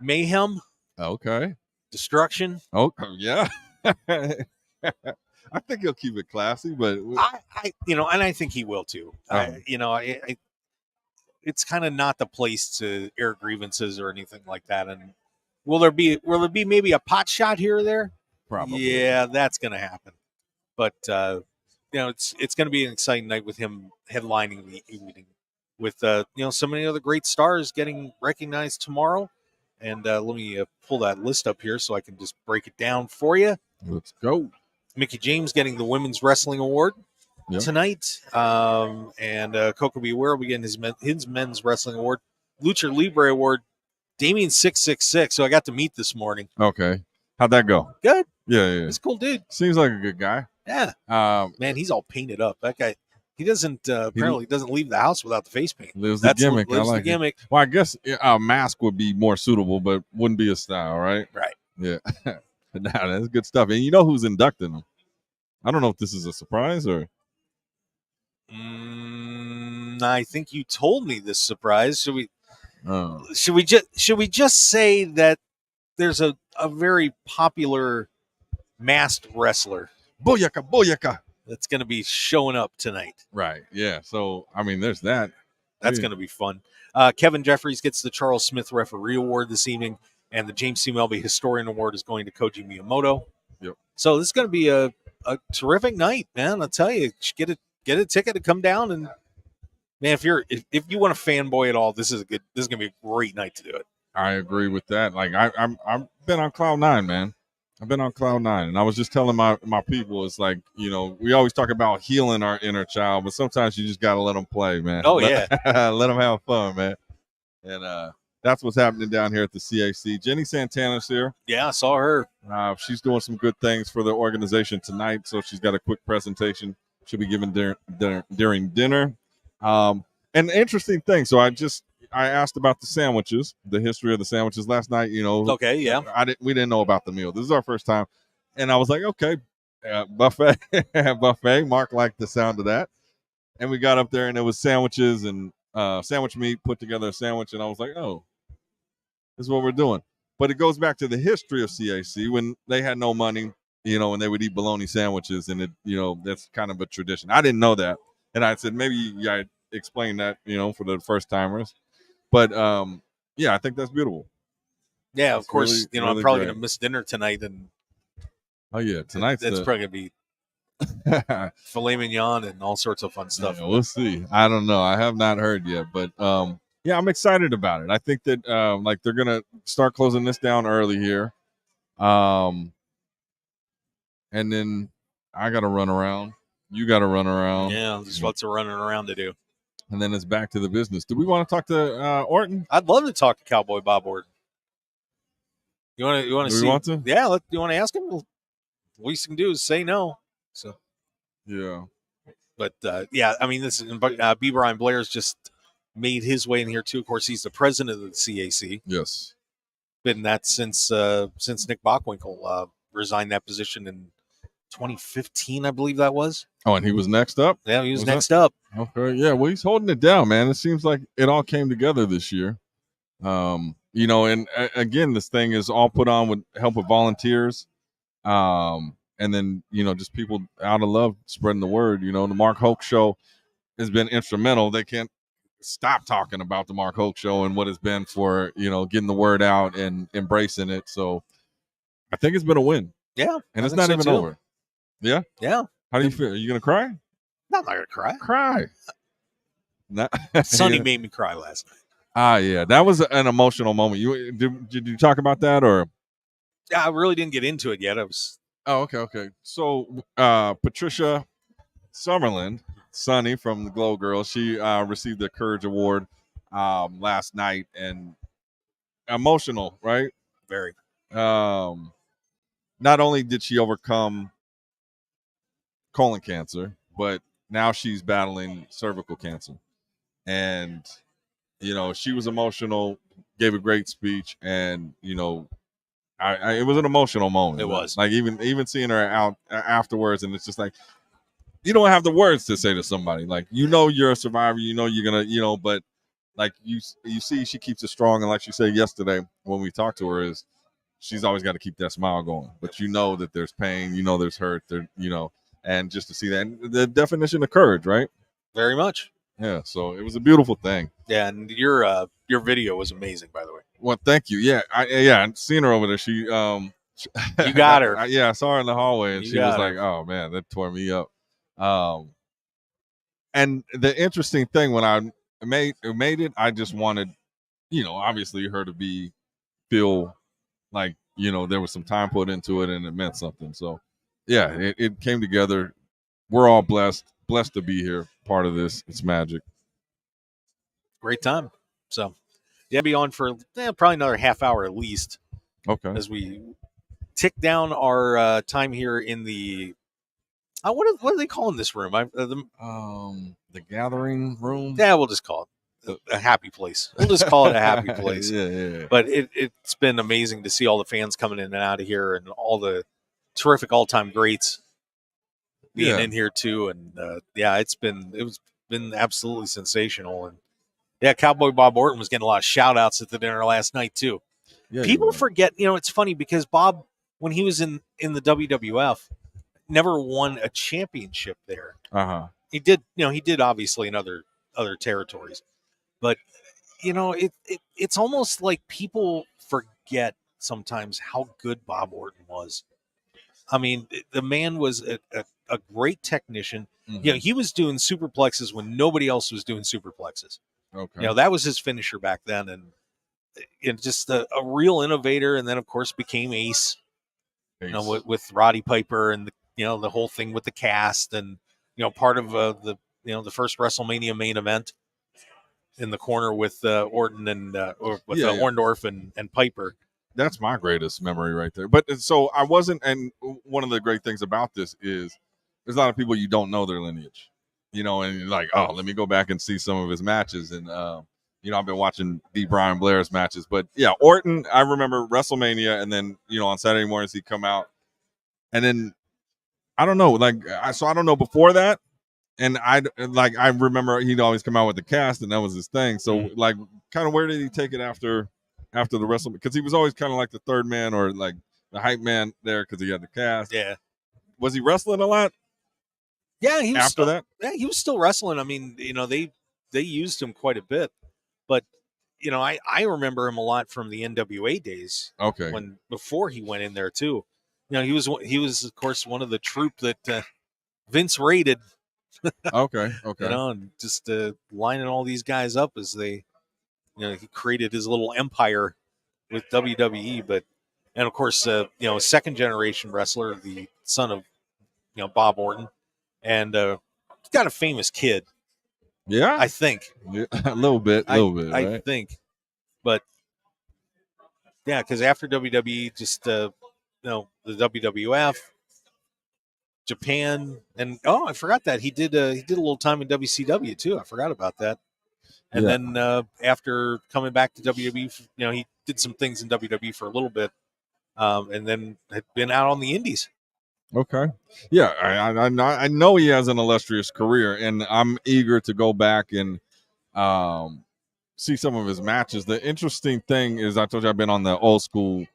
mayhem. Okay. Destruction. Oh yeah. I think he'll keep it classy, but and I think he will too. It's kind of not the place to air grievances or anything like that. And will there be maybe a pot shot here or there? Probably. Yeah, that's going to happen. But it's going to be an exciting night with him headlining the evening, with so many other great stars getting recognized tomorrow. And let me pull that list up here so I can just break it down for you. Let's go. Mickey James getting the Women's Wrestling Award tonight. And Coco Beware will be getting his Men's Wrestling Award. Lucha Libre Award, Damien 666, who I got to meet this morning. Okay. How'd that go? Good. Yeah. He's a cool dude. Seems like a good guy. Yeah. Man, he's all painted up. That guy, he doesn't apparently doesn't leave the house without the face paint. Lives the gimmick. Lives I like the gimmick. It. Well, I guess a mask would be more suitable, but wouldn't be his style, right? Right. Yeah. Nah, that's good stuff. And you know who's inducting him? I don't know if this is a surprise or. I think you told me this surprise. Should we just say that there's a very popular masked wrestler, Booyaka, that's going to be showing up tonight? Right. Yeah. So I mean, there's that. That's going to be fun. Kevin Jeffries gets the Charles Smith Referee Award this evening, and the James C. Melby Historian Award is going to Koji Miyamoto. Yep. So this is going to be a terrific night, man. I'll tell you, get a ticket to come down, and man, if you want to fanboy at all, this is going to be a great night to do it. I agree with that. Like I've been on cloud nine, man. I've been on cloud nine, and I was just telling my people, it's like, we always talk about healing our inner child, but sometimes you just got to let them play, man. Oh, yeah. Let them have fun, man. And that's what's happening down here at the CAC. Jenny Santana's here. Yeah, I saw her. She's doing some good things for the organization tonight, so she's got a quick presentation she'll be giving during dinner. And the interesting thing, so I asked about the sandwiches, the history of the sandwiches last night. Okay, yeah. We didn't know about the meal. This is our first time, and I was like, okay, buffet, buffet. Mark liked the sound of that, and we got up there, and it was sandwiches and sandwich meat put together a sandwich, and I was like, oh, this is what we're doing. But it goes back to the history of CAC when they had no money, and they would eat bologna sandwiches, and that's kind of a tradition. I didn't know that, and I said maybe I'd explain that, for the first timers. But yeah, I think that's beautiful. Yeah, of course. Really, I'm probably going to miss dinner tonight, and oh yeah, tonight's it's probably going to be filet mignon and all sorts of fun stuff. Yeah, we'll see. I don't know. I have not heard yet, but yeah, I'm excited about it. I think that like they're going to start closing this down early here, and then I got to run around. You got to run around. Yeah, there's lots of running around to do. And then it's back to the business. Do we want to talk to Orton? I'd love to talk to Cowboy Bob Orton. You want to see? We want to? Yeah. You want to ask him? Well, least you can do is say no. So. Yeah. But yeah, I mean, this is B. Brian Blair's just made his way in here too. Of course, he's the president of the CAC. Yes. Been that since Nick Bockwinkel resigned that position in 2015, I believe that was. Oh, and he was next up? Yeah, he was next up. Okay, yeah. Well, he's holding it down, man. It seems like it all came together this year. And again, this thing is all put on with help of volunteers. And then, just people out of love spreading the word. The Mark Hoke Show has been instrumental. They can't stop talking about the Mark Hoke Show and what it's been for, getting the word out and embracing it. So I think it's been a win. Yeah. And it's not even over. Yeah. Yeah. How do you feel? Are you gonna cry? I'm not gonna cry. Cry. Not, Sonny yeah. made me cry last night. Yeah, that was an emotional moment. You did you talk about that or? Yeah, I really didn't get into it yet. I was Oh, okay. So Patricia Summerlin, Sonny from the Glow Girls, she received the Courage Award last night, and emotional, right? very. Um, not only did she overcome colon cancer, but now she's battling cervical cancer, and she was emotional, gave a great speech, and it was an emotional moment. It was. like even seeing her out afterwards, and it's just like you don't have the words to say to somebody. Like you're a survivor, you're gonna, but like you see, she keeps it strong, and like she said yesterday when we talked to her, is she's always got to keep that smile going. But that there's pain, there's hurt, and just to see that, and the definition of courage, right? Very much. Yeah. So it was a beautiful thing. Yeah, and your video was amazing, by the way. Well, thank you. Yeah, I seen her over there. She You got her. I saw her in the hallway, and You she was got like, "Oh man, that tore me up." And the interesting thing when I made it, I just wanted, obviously her to feel like there was some time put into it and it meant something. So yeah, it came together. We're all blessed to be here, part of this. It's magic. Great time. So yeah, be on for probably another half hour at least. Okay. As we tick down our time here in the what are they calling this room? The gathering room. Yeah, we'll just call it a happy place. We'll just call it a happy place. Yeah. But it's been amazing to see all the fans coming in and out of here, and all the terrific all-time greats being in here too. And it's been absolutely sensational. And yeah, Cowboy Bob Orton was getting a lot of shout-outs at the dinner last night too. Yeah, people forget, it's funny because Bob, when he was in the WWF, never won a championship there. He did obviously in other territories, but it's almost like people forget sometimes how good Bob Orton was. I mean, the man was a great technician. Mm-hmm. He was doing superplexes when nobody else was doing superplexes. Okay. That was his finisher back then, and just a real innovator. And then of course became Ace. With Roddy Piper and the whole thing with the cast, and part of the first WrestleMania main event in the corner with Orton and Orndorff and Piper. That's my greatest memory right there. But so I wasn't, and one of the great things about this is there's a lot of people you don't know their lineage, and you're like, oh, let me go back and see some of his matches, and I've been watching D. Brian Blair's matches, but yeah, Orton, I remember WrestleMania, and then on Saturday mornings he'd come out, and then I don't know, I don't know before that, and I remember he'd always come out with the cast, and that was his thing. So kind of where did he take it after the WrestleMania? Because he was always kind of like the third man or like the hype man there because he had the cast. Yeah, was he wrestling a lot? Yeah, he was after that. Yeah, he was still wrestling. I mean, they used him quite a bit. But I remember him a lot from the NWA days. Okay. Before he went in there too. He was of course one of the troupe that Vince raided. Okay. And just lining all these guys up as they, he created his little empire with WWE. And of course, second generation wrestler, the son of Bob Orton, and he's got a famous kid. Yeah, I think a little bit. I Right? think, but yeah, because after WWE, just the WWF, Japan, and I forgot that he did a little time in WCW too. I forgot about that. And then after coming back to WWE, he did some things in WWE for a little bit, and then had been out on the Indies. Okay. Yeah, I know he has an illustrious career, and I'm eager to go back and see some of his matches. The interesting thing is, I told you I've been on the old school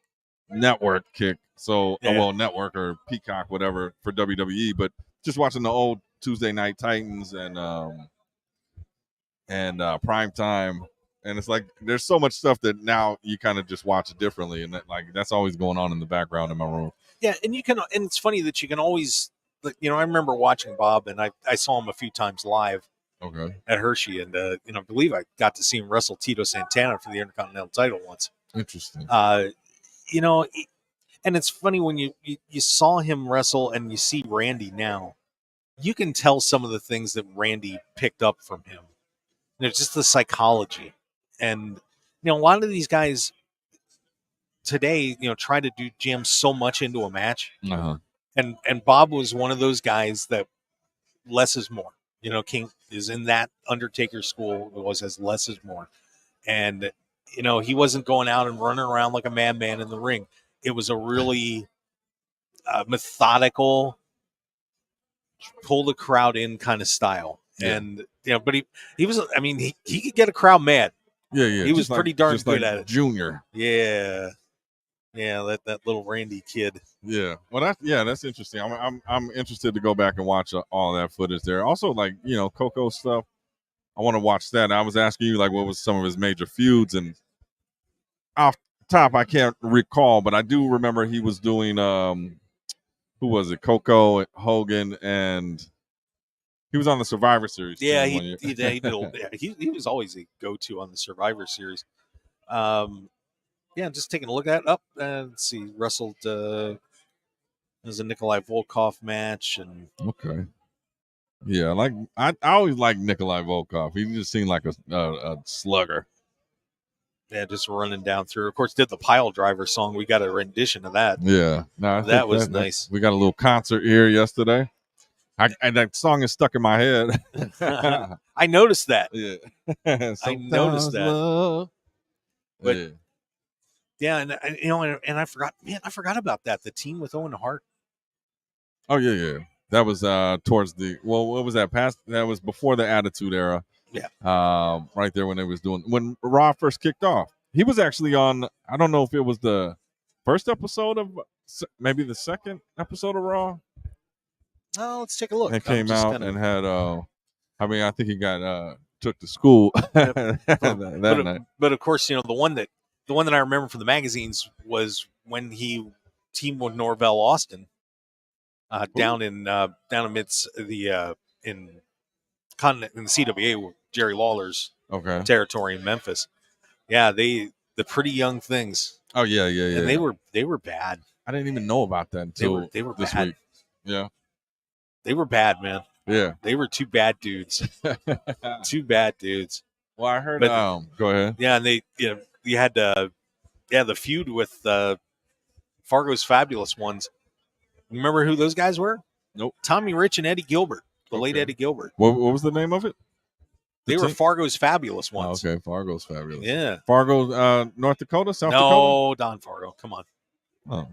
network kick, so network or Peacock, whatever, for WWE, but just watching the old Tuesday Night Titans and Prime Time, and it's like there's so much stuff that now you kind of just watch differently, and that's always going on in the background in my room. Yeah, and it's funny that you can always I remember watching Bob, and I saw him a few times live Okay. at Hershey, and I believe I got to see him wrestle Tito Santana for the Intercontinental title once. Interesting. And it's funny when you saw him wrestle and you see Randy now, you can tell some of the things that Randy picked up from him. It's just the psychology, and a lot of these guys today, try to jam so much into a match, Uh-huh. and Bob was one of those guys that less is more. King is in that Undertaker school. It was as less is more, and he wasn't going out and running around like a madman in the ring. It was a really methodical, pull the crowd in kind of style. Yeah. And but he was. I mean, he could get a crowd mad. Yeah, yeah. He was pretty darn just good like at it. Junior. Yeah, that little Randy kid. Yeah. Well, that's interesting. I'm interested to go back and watch all that footage there. Also, like Coco stuff. I want to watch that. I was asking you like what was some of his major feuds, and off top I can't recall, but I do remember he was doing who was it? Coco, Hogan, and he was on the Survivor Series. Yeah, team he one year. did. He was always a go-to on the Survivor Series. Just taking a look at it up. Let's see, wrestled. There's a Nikolai Volkov match, and Okay. Yeah, like I always liked Nikolai Volkov. He just seemed like a slugger. just running down through. Of course, did the pile driver song. We got a rendition of that. Yeah, no, I That think was nice. We got a little concert here yesterday. And that song is stuck in my head. I noticed that. Yeah, I noticed that. Love. But yeah. and I forgot. Man, I forgot about that. The team with Owen Hart. Oh yeah. That was towards the what was that past? That was before the Attitude Era. Yeah. Right there when when Raw first kicked off. He was actually on. I don't know if it was the first episode of maybe the second episode of Raw. Oh, let's take a look. And came out and had. I think he got took to school that night. But of course, the one that I remember from the magazines was when he teamed with Norvell Austin. Down amidst the in the CWA, Jerry Lawler's territory in Memphis. Yeah, the pretty young things. Oh yeah. And they were bad. I didn't even know about that until they were this bad. week. Yeah, they were bad, man. Yeah, they were two bad dudes. Two bad dudes. Well, I heard. But, go ahead. Yeah, and you had the feud with Fargo's Fabulous Ones. Remember who those guys were? Nope. Tommy Rich and Eddie Gilbert, the late Eddie Gilbert. What was the name of it? They were Fargo's Fabulous Ones. Oh, okay, Fargo's Fabulous. Yeah. Fargo, North Dakota, South Dakota? No, Don Fargo. Come on. Oh.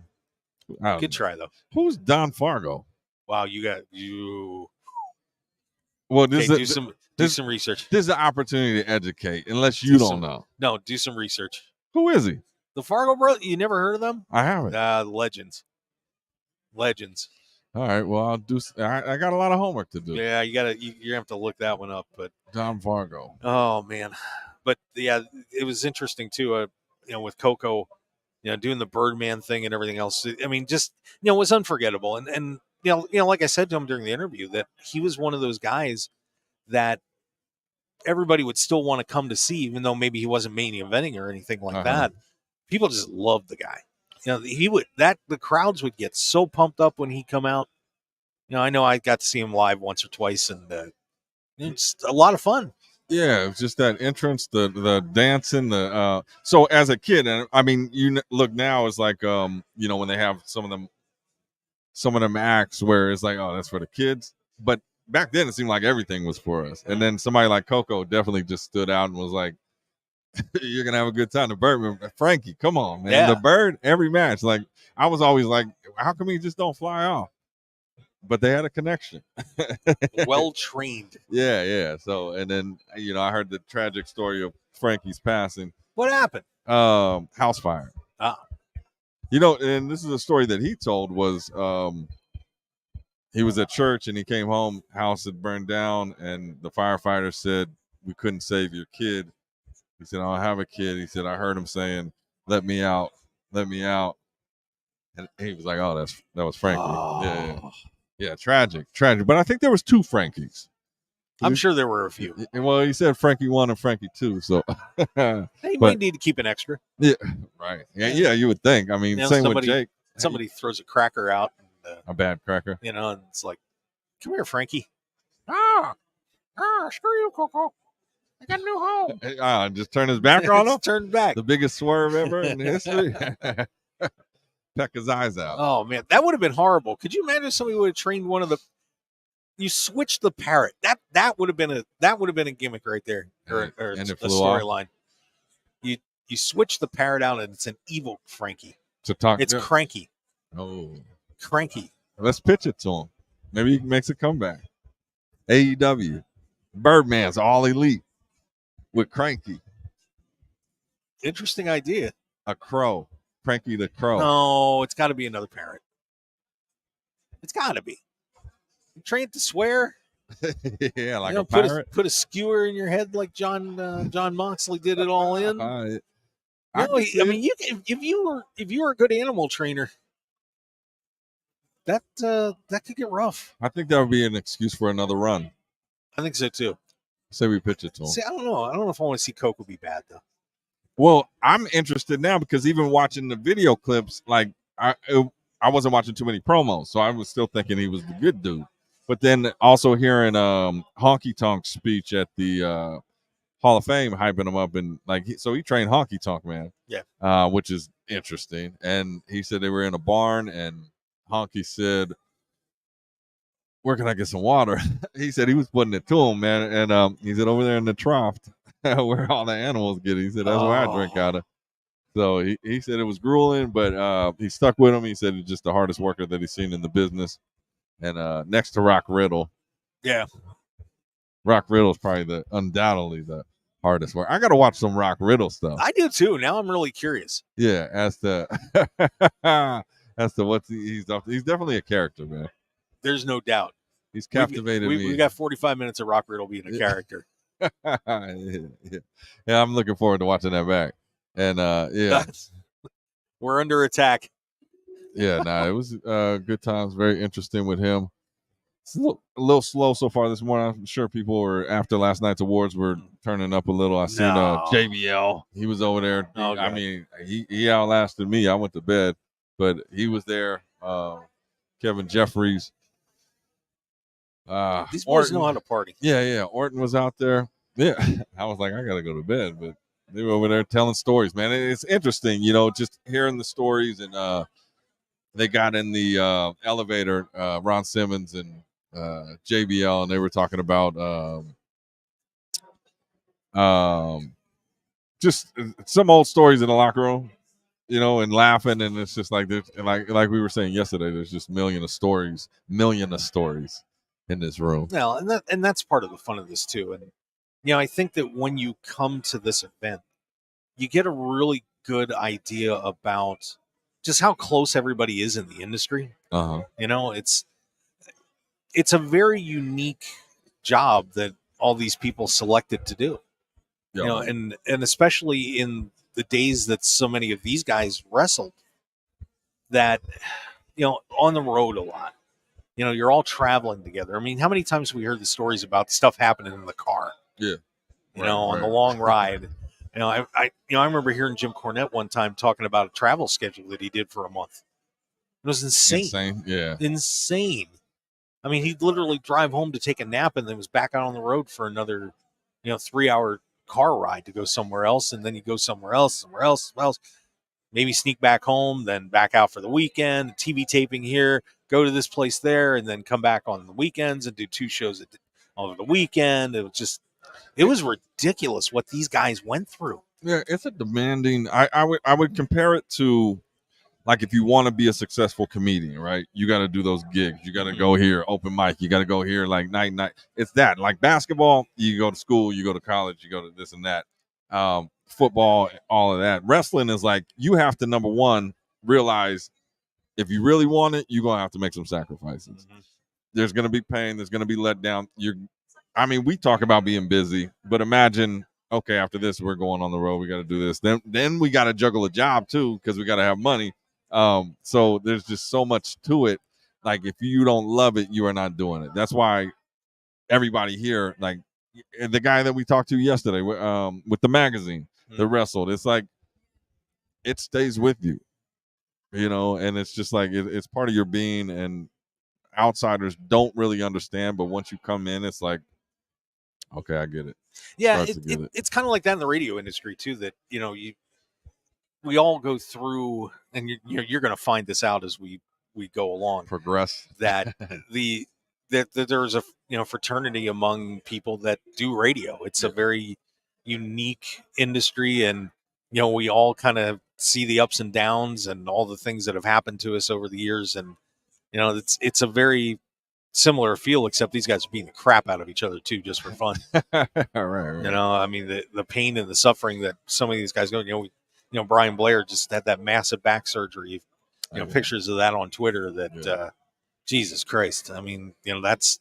Good try, though. Who's Don Fargo? Wow, you. Well, do some research. This is an opportunity to educate, unless you don't know. No, do some research. Who is he? The Fargo brother? You never heard of them? I haven't. Legends. All right. Well, I'll do. I got a lot of homework to do. Yeah, you have to look that one up. But Don Fargo. Oh man, but yeah, it was interesting too. With Coco, doing the Birdman thing and everything else. I mean, just it was unforgettable. And like I said to him during the interview, that he was one of those guys that everybody would still want to come to see, even though maybe he wasn't main eventing or anything like that. People just loved the guy. The crowds would get so pumped up when he come out. I know I got to see him live once or twice, and it's a lot of fun. Yeah, it's just that entrance, the dancing, so as a kid, and I mean, you look now, it's like when they have some of them acts where it's like, oh, that's for the kids. But back then, it seemed like everything was for us. And then somebody like Coco definitely just stood out and was like, you're gonna have a good time. The Bird, Frankie, come on, man. Yeah. The Bird, every match. Like, I was always like, how come he just don't fly off? But they had a connection. Well trained. Yeah. So, and then I heard the tragic story of Frankie's passing. What happened? House fire. And this is a story that he told was he was at church and he came home, house had burned down, and the firefighter said, we couldn't save your kid. He said, I have a kid. He said, I heard him saying, let me out. And he was like, oh, that was Frankie. Oh. Yeah. Yeah, tragic. But I think there was 2 Frankies. I'm sure there were a few. Well, he said Frankie 1 and Frankie 2. So Hey, you might need to keep an extra. yeah, right. Yeah, you would think. I mean, You know, same with Jake. Somebody throws a cracker out. And, a bad cracker. You know, and it's like, come here, Frankie. Screw you, Coco. I got a new home. Just turn his back on him. Turned back. The biggest swerve ever in history. Peck his eyes out. Oh man, that would have been horrible. Could you imagine if somebody would have trained one of the? You switched the parrot. That would have been a gimmick right there, or a storyline. You switch the parrot out, and it's an evil Frankie. It's Cranky. Oh, Cranky. Let's pitch it to him. Maybe he makes a comeback. AEW, Birdman's All Elite with Cranky. Interesting idea. A crow, Cranky the crow. No, it's got to be another parrot. It's got to be. You trained to swear. Yeah, like a pirate. Put a skewer in your head like John Moxley did it all in. I mean, if you were a good animal trainer, that could get rough. I think that would be an excuse for another run. I think so too. Say we pitch it to him. See, I don't know if I want to see Coke would be bad though. Well, I'm interested now because even watching the video clips, like I wasn't watching too many promos, so I was still thinking he was the good dude. But then also hearing Honky Tonk's speech at the Hall of Fame, hyping him up, and so he trained Honky Tonk Man, yeah, which is interesting. And he said they were in a barn, and Honky said, "Where can I get some water?" He said he was putting it to him, man, and he said over there in the trough where all the animals get it. He said that's where I drink out of. So he said it was grueling, but he stuck with him. He said he's just the hardest worker that he's seen in the business. And next to Rock Riddle. Yeah. Rock Riddle is probably undoubtedly the hardest work. I got to watch some Rock Riddle stuff. I do too. Now I'm really curious. Yeah, as to what he's definitely a character, man. There's no doubt. He's captivated me. We got 45 minutes of Rock Riddle being a character. Yeah, I'm looking forward to watching that back. And yeah. We're under attack. Yeah, it was good times. Very interesting with him. It's a little slow so far this morning. I'm sure people were, after last night's awards, were turning up a little. I seen JBL. He was over there. Okay. I mean, he outlasted me. I went to bed, but he was there. Kevin Jeffries. These boys know how to party. Yeah. Orton was out there. Yeah, I was like, I gotta go to bed, but they were over there telling stories, man. It's interesting, just hearing the stories. And they got in the elevator, Ron Simmons and JBL, and they were talking about just some old stories in the locker room, and laughing. And it's just like this, like we were saying yesterday, there's just million of stories in this room. Well, and that's part of the fun of this too. And I think that when you come to this event, you get a really good idea about just how close everybody is in the industry. Uh-huh. It's a very unique job that all these people selected to do. Yeah. And especially in the days that so many of these guys wrestled, that on the road a lot. You're all traveling together. I mean, how many times have we heard the stories about stuff happening in the car? Yeah. On the long ride. I remember hearing Jim Cornette one time talking about a travel schedule that he did for a month. It was insane. Yeah. Insane. I mean, he'd literally drive home to take a nap and then was back out on the road for another, 3-hour car ride to go somewhere else. And then you go somewhere else. Maybe sneak back home, then back out for the weekend, TV taping here, go to this place there, and then come back on the weekends and do 2 shows over the weekend. It was ridiculous what these guys went through. Yeah, it's a demanding. I would compare it to, like, if you want to be a successful comedian, right? You got to do those gigs. You got to go here, open mic. You got to go here, like night. It's that. Like basketball, you go to school, you go to college, you go to this and that. Football, all of that. Wrestling is like, you have to, number one, realize if you really want it, you're gonna have to make some sacrifices. Mm-hmm. There's gonna be pain. There's gonna be let down. We talk about being busy, but imagine, okay, after this, we're going on the road. We got to do this. Then we got to juggle a job too, because we got to have money. So there's just so much to it. like if you don't love it, you are not doing it. That's why everybody here, like the guy that we talked to yesterday with the magazine that wrestled, it's like it stays with you, and it's just like it's part of your being, and outsiders don't really understand, but once you come in, it's like, okay, I get it. Yeah, Start to get it. it's kind of like that in the radio industry too. That we all go through, and you're going to find this out as we go along. Progress. That that there's a fraternity among people that do radio. It's a very unique industry, and we all kind of see the ups and downs and all the things that have happened to us over the years, and it's a very similar feel, except these guys are beating the crap out of each other too, just for fun. right. I mean, the pain and the suffering that some of these guys go. Brian Blair just had that massive back surgery. Pictures of that on Twitter. That Jesus Christ. I mean, that's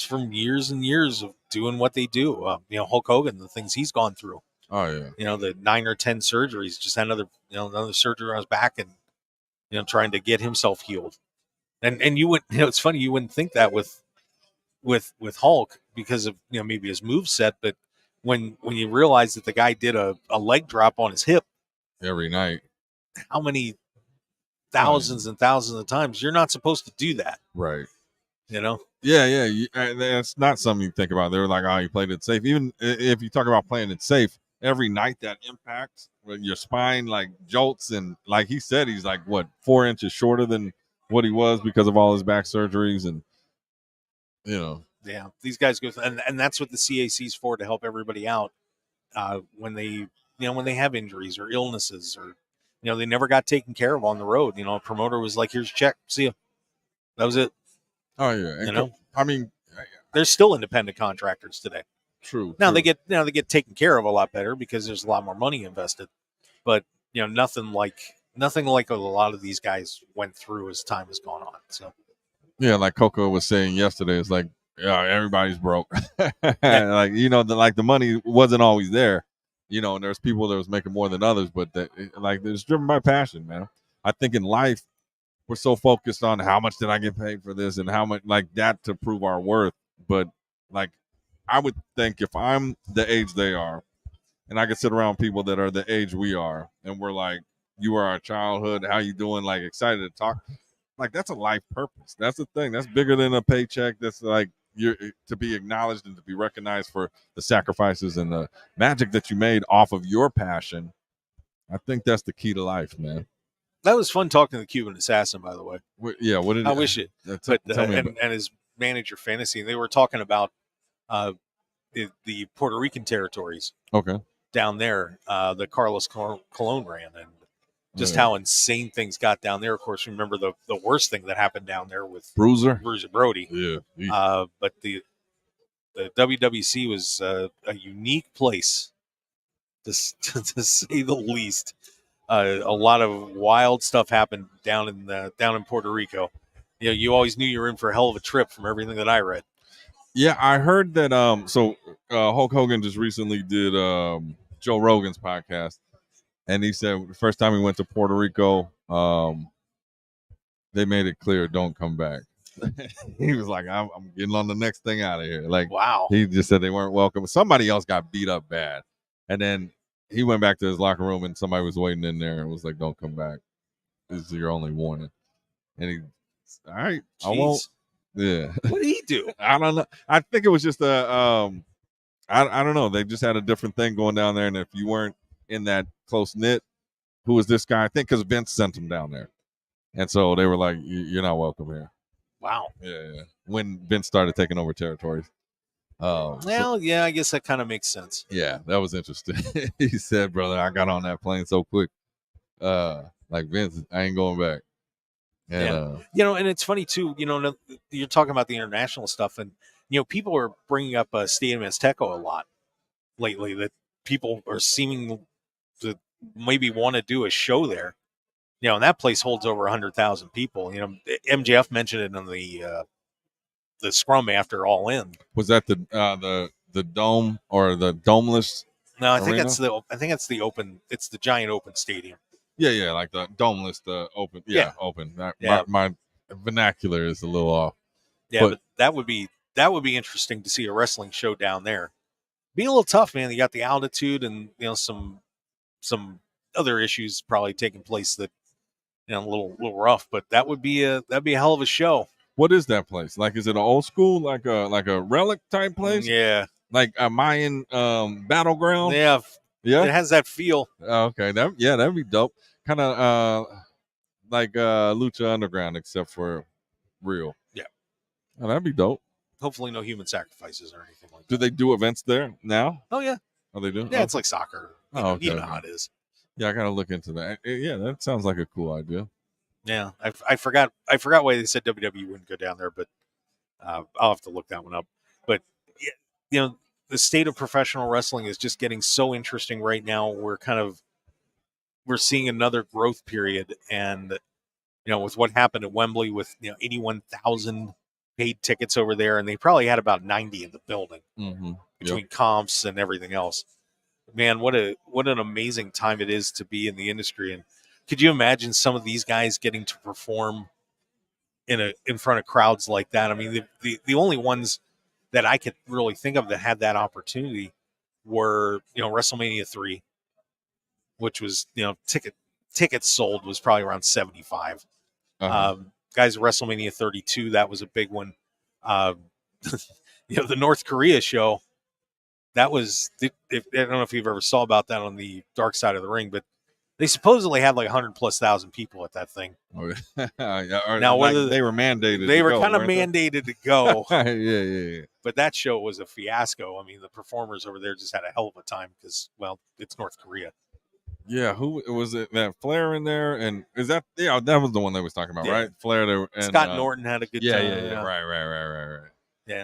from years and years of doing what they do. Hulk Hogan, the things he's gone through. Oh yeah. The 9 or 10 surgeries. Just had another surgery on his back, and trying to get himself healed. And you would, it's funny, you wouldn't think that with Hulk because of maybe his moveset, but when you realize that the guy did a leg drop on his hip every night, how many thousands and thousands of times, you're not supposed to do that, right? Yeah, that's not something you think about. They were like, oh, you played it safe. Even if you talk about playing it safe, every night that impact with your spine like jolts, and like he said, he's like 4 inches shorter than what he was because of all his back surgeries, and yeah, these guys go and that's what the CAC's for, to help everybody out when they when they have injuries or illnesses, or they never got taken care of on the road. A promoter was like, here's your check, see you. That was it. Oh yeah. I mean, there's still independent contractors today. True. They get taken care of a lot better because there's a lot more money invested, but nothing like a lot of these guys went through as time has gone on. So yeah, like Coco was saying yesterday, it's like, yeah, everybody's broke. Like the money wasn't always there, and there's people that was making more than others, but it's driven by passion, man. I think in life we're so focused on how much did I get paid for this and how much like that to prove our worth, but like I would think if I'm the age they are, and I could sit around people that are the age we are, and we're like, you are our childhood, how you doing, like excited to talk, like that's a life purpose. That's the thing. That's bigger than a paycheck. That's like you're to be acknowledged and to be recognized for the sacrifices and the magic that you made off of your passion. I think that's the key to life, man. That was fun talking to the Cuban Assassin, by the way. What did I wish it? And his manager Fantasy, they were talking about the Puerto Rican territories. Okay. Down there, the Carlos Colon ran, and just how insane things got down there. Of course, remember the worst thing that happened down there with Bruiser Brody. Yeah. But the WWC was a unique place, to say the least. A lot of wild stuff happened down in Puerto Rico. You always knew you were in for a hell of a trip from everything that I read. Yeah, I heard that. Hulk Hogan just recently did Joe Rogan's podcast, and he said the first time he went to Puerto Rico, they made it clear, don't come back. He was like, I'm getting on the next thing out of here. Like, wow. He just said they weren't welcome. Somebody else got beat up bad, and then he went back to his locker room, and somebody was waiting in there and was like, don't come back. This is your only warning. And he, all right, Jeez. I won't. Yeah. What did he do? I don't know. I think it was just I don't know. They just had a different thing going down there, and if you weren't in that close knit, who was this guy? I think because Vince sent him down there, and so they were like, "You're not welcome here." Wow. Yeah. When Vince started taking over territories. Yeah, I guess that kind of makes sense. Yeah, that was interesting. He said, "Brother, I got on that plane so quick. Like Vince, I ain't going back." And, and it's funny too. You're talking about the international stuff, and people are bringing up Stadium Azteco a lot lately. That people are seeming to maybe want to do a show there. And that place holds over 100,000 people. MJF mentioned it in the scrum after All In. Was that the dome or the domeless? No, I think that's the open. It's the giant open stadium. Yeah, like the domeless, the open. Yeah, open. My vernacular is a little off. Yeah, but that would be interesting to see a wrestling show down there. Be a little tough, man. You got the altitude and some other issues probably taking place that a little rough. But that'd be a hell of a show. What is that place? Like, is it an old school, like a relic type place? Yeah, like a Mayan battleground. yeah, Yeah. It has that feel. Okay, that'd be dope. Kind of like Lucha Underground, except for real. Yeah. Oh, that'd be dope. Hopefully, no human sacrifices or anything like that. Do they do events there now? Oh yeah. Oh, they do. Yeah, it's like soccer. You know how it is. Yeah, I gotta look into that. Yeah, that sounds like a cool idea. Yeah, I forgot why they said WWE wouldn't go down there, but I'll have to look that one up. But the state of professional wrestling is just getting so interesting right now. We're seeing another growth period, and with what happened at Wembley with 81,000 paid tickets over there, and they probably had about 90 in the building between comps and everything else. Man, what an amazing time it is to be in the industry. And could you imagine some of these guys getting to perform in front of crowds like that? I mean, the only ones that I could really think of that had that opportunity were WrestleMania 3, which was tickets sold was probably around 75. Guys, WrestleMania 32, that was a big one. The North Korea show, that was, I don't know if you've ever saw about that on the Dark Side of the Ring, but they supposedly had like 100,000+ people at that thing. Oh, yeah. Now, whether they were mandated, they were kind of mandated to go. Yeah. But that show was a fiasco. I mean, the performers over there just had a hell of a time because, well, it's North Korea. Yeah, who was it? That Flair in there, and is that that was the one they was talking about, right? Flair there, and Scott Norton had a good time. Yeah. Right.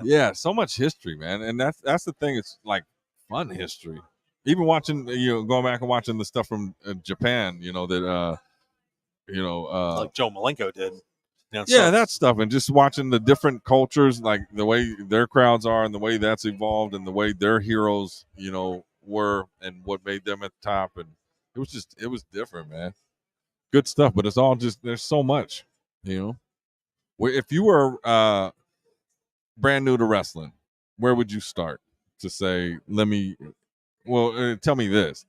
Yeah, so much history, man, and that's the thing. It's like fun history. Even watching, going back and watching the stuff from Japan, that like Joe Malenko did. That stuff, and just watching the different cultures, like the way their crowds are, and the way that's evolved, and the way their heroes, were, and what made them at the top, and it was different, man. Good stuff, but it's all just there's so much, If you were brand new to wrestling, where would you start to say, tell me this.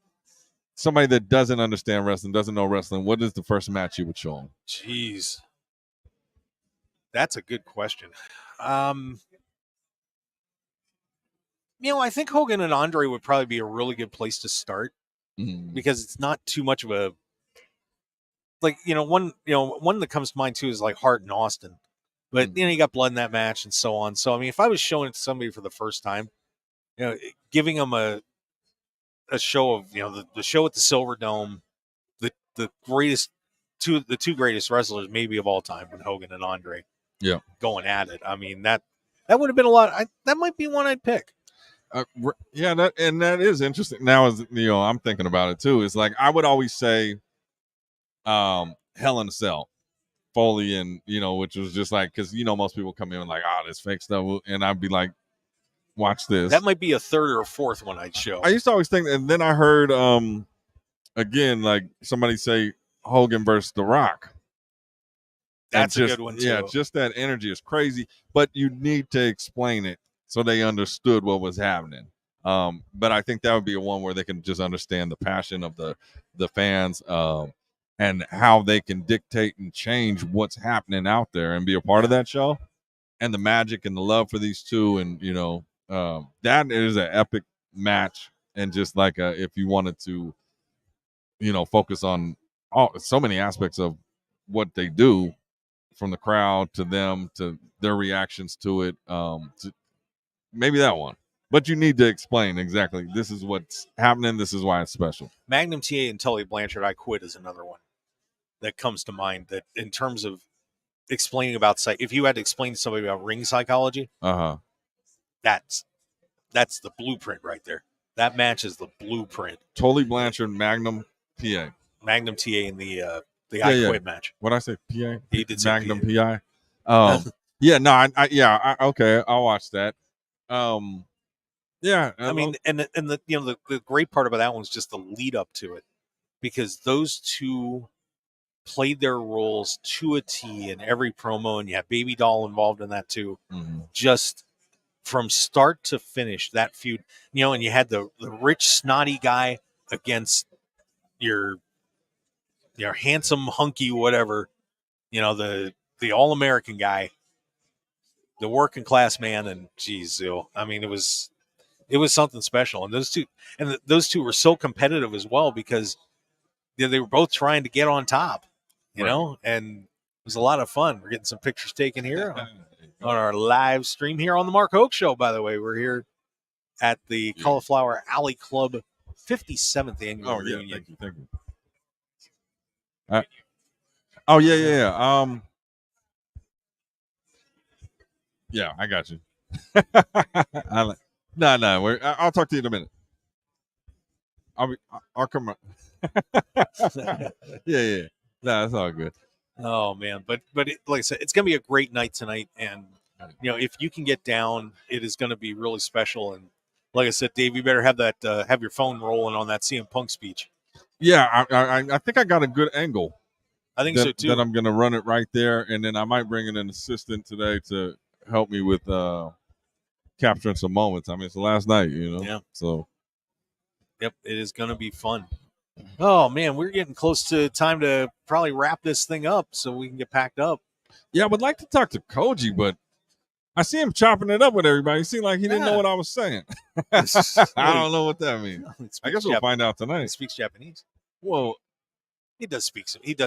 Somebody that doesn't understand wrestling, doesn't know wrestling, what is the first match you would show them? Jeez. That's a good question. I think Hogan and Andre would probably be a really good place to start because it's not too much of a one that comes to mind too is like Hart and Austin, but you got blood in that match and so on. So I mean, if I was showing it to somebody for the first time, giving them a show of the show at the Silver Dome, the two greatest wrestlers maybe of all time, when Hogan and Andre, going at it. I mean that would have been a lot. That might be one I'd pick. That is interesting. Now, as I'm thinking about it too. It's like I would always say, Hell in a Cell, Foley, and which was just like because most people come in like, this fake stuff, and I'd be like, watch this. That might be a third or a fourth one I'd show. I used to always think, and then I heard again like somebody say Hogan versus The Rock. That's a good one too. Yeah, just that energy is crazy, but you need to explain it so they understood what was happening. But I think that would be a one where they can just understand the passion of the fans, and how they can dictate and change what's happening out there and be a part of that show, and the magic and the love for these two. And, that is an epic match. And just like, if you wanted to, focus on so many aspects of what they do, from the crowd to them, to their reactions to it, maybe that one. But you need to explain exactly, this is what's happening, this is why it's special. Magnum TA and Tully Blanchard, I Quit is another one that comes to mind, that in terms of explaining about if you had to explain to somebody about ring psychology, that's the blueprint right there. That match is the blueprint. Tully Blanchard, Magnum PA. Magnum TA in the I Quit match. What did I say? PA? He did say Magnum PA. PI. Okay, I'll watch that. I mean, and the great part about that one was just the lead up to it, because those two played their roles to a T in every promo, and you have Baby Doll involved in that too. Mm-hmm. Just from start to finish, that feud, and you had the rich, snotty guy against your handsome, hunky, whatever, the all-American guy, the working class man, and geez, I mean, it was something special. And those two were so competitive as well because they were both trying to get on top, and it was a lot of fun. We're getting some pictures taken here on our live stream here on the Mark Hoke Show. By the way, we're here at the Cauliflower Alley Club 57th annual reunion. Thank you. Oh yeah. Yeah, I got you. No. I'll talk to you in a minute. I'll come. Yeah. No, that's all good. Oh man, but like I said, it's gonna be a great night tonight, and if you can get down, it is gonna be really special. And like I said, Dave, you better have that have your phone rolling on that CM Punk speech. Yeah, I think I got a good angle. I think so too. Then I'm gonna run it right there, and then I might bring in an assistant today to help me with capturing some moments. I mean, it's the last night, Yeah. So. Yep, it is gonna be fun. Oh man, we're getting close to time to probably wrap this thing up so we can get packed up. Yeah, I would like to talk to Koji, but I see him chopping it up with everybody. It seemed like he didn't know what I was saying. I don't know what that means. I guess we'll find out tonight. He speaks Japanese. Well, he does speak English.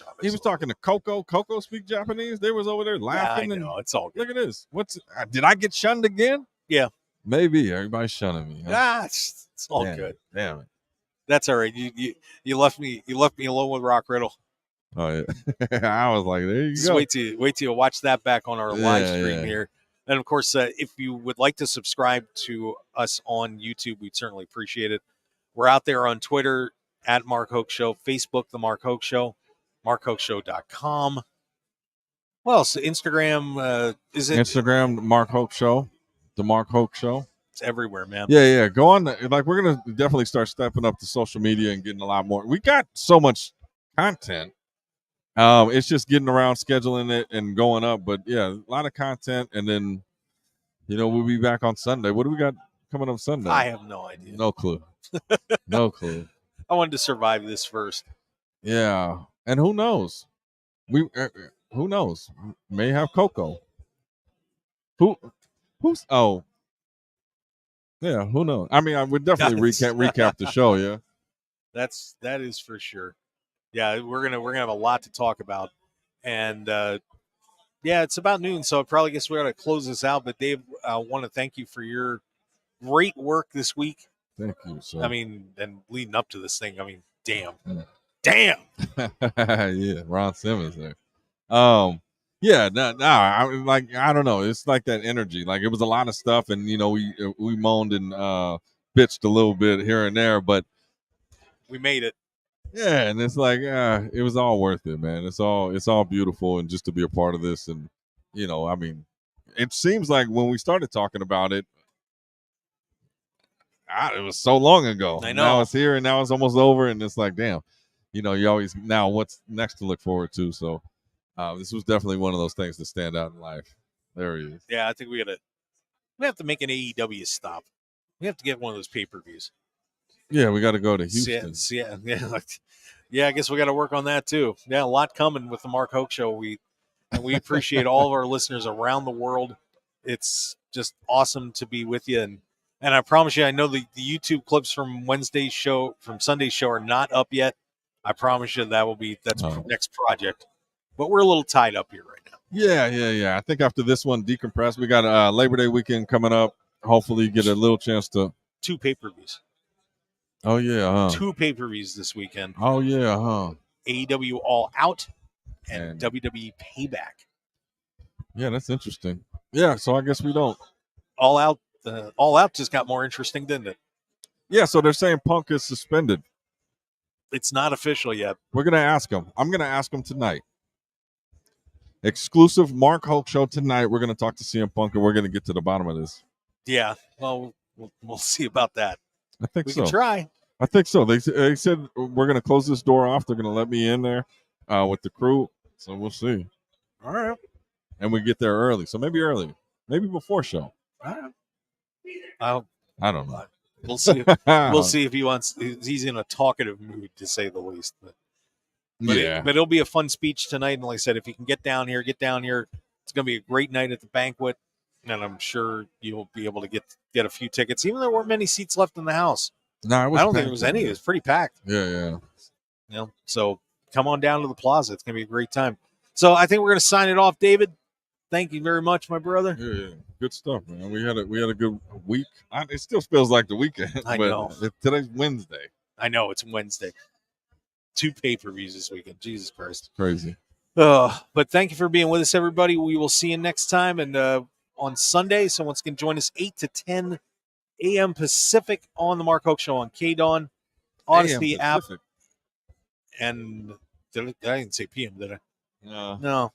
Obviously. He was talking to Coco. Coco speak Japanese. They was over there laughing. Yeah, I know. It's all good. Look at this. Did I get shunned again? Yeah. Maybe everybody's shunning me. Huh? It's all good. Damn it. That's all right. You left me alone with Rock Riddle. Oh yeah. I was like, there you go. Wait till you watch that back on our live stream here. And of course, if you would like to subscribe to us on YouTube, we'd certainly appreciate it. We're out there on Twitter at Mark Hoke Show, Facebook, The Mark Hoke Show, markhokeshow.com. What else? Instagram, is it? Instagram, Mark Hoke Show, The Mark Hoke Show. It's everywhere, man. Yeah. Go on. Like, we're going to definitely start stepping up to social media and getting a lot more. We got so much content. It's just getting around, scheduling it, and going up. But, yeah, a lot of content. And then, we'll be back on Sunday. What do we got coming up Sunday? I have no idea. No clue. No clue. I wanted to survive this first. Yeah. And who knows? Who knows? May have Coco. Who's yeah, who knows? I mean, I would definitely recap the show, yeah. That is for sure. Yeah, we're gonna have a lot to talk about. And it's about noon, so I probably guess we ought to close this out. But Dave, I want to thank you for your great work this week. Thank you, sir. I mean, and leading up to this thing, I mean, damn. Yeah, Ron Simmons there. I don't know. It's like that energy. Like, it was a lot of stuff, and we moaned and bitched a little bit here and there, but we made it. Yeah, and it's like it was all worth it, man. It's all beautiful, and just to be a part of this, and I mean, it seems like when we started talking about it, it was so long ago. I know. Now it's here, and now it's almost over, and it's like, damn, you always now what's next to look forward to. So this was definitely one of those things that stand out in life. There he is. Yeah, I think we have to make an AEW stop. We have to get one of those pay-per-views. Yeah, we got to go to Houston. Yeah, I guess we got to work on that too. Yeah, a lot coming with the Mark Hoke Show. We appreciate all of our listeners around the world. It's just awesome to be with you, and I promise you, I know the YouTube clips from Sunday's show are not up yet. I promise you that's next project. But we're a little tied up here right now. Yeah. I think after this one, decompress. We got Labor Day weekend coming up. Hopefully, get a little chance to 2 pay-per-views. Oh yeah, huh? 2 pay-per-views this weekend. Oh yeah, huh? AEW All Out and WWE Payback. Yeah, that's interesting. Yeah, so I guess we don't. All Out just got more interesting, didn't it? Yeah, so they're saying Punk is suspended. It's not official yet. We're gonna ask him. I'm gonna ask him tonight. Exclusive Mark Hoke Show tonight. We're gonna talk to CM Punk, and we're gonna get to the bottom of this. Yeah, well, we'll see about that. I think we can try. I think so. They said we're going to close this door off. They're going to let me in there. with the crew. So we'll see. All right. And we get there early. So maybe early. Maybe before show. All right. I'll, I don't know. we'll see. We'll see if he wants. He's in a talkative mood, to say the least. But Yeah. but it'll be a fun speech tonight. And like I said, if you can get down here, get down here. It's going to be a great night at the banquet, and I'm sure you'll be able to get a few tickets. Even though there weren't many seats left in the house. No, it was I don't think packed there was in any. there. It was pretty packed. Yeah. You know, so come on down to the Plaza. It's going to be a great time. So I think we're going to sign it off, David. Thank you very much, my brother. Yeah. Good stuff, man. We had a good week. It still feels like the weekend. I but know. Today's Wednesday. I know it's Wednesday. 2 pay-per-views this weekend. Jesus Christ. Crazy. But thank you for being with us, everybody. We will see you next time. And on Sunday, someone's going to join us 8 to 10 a.m. Pacific on the Mark Hoke Show on KDAWN, Odyssey AM app. Pacific. And I didn't say PM, did I? No. No.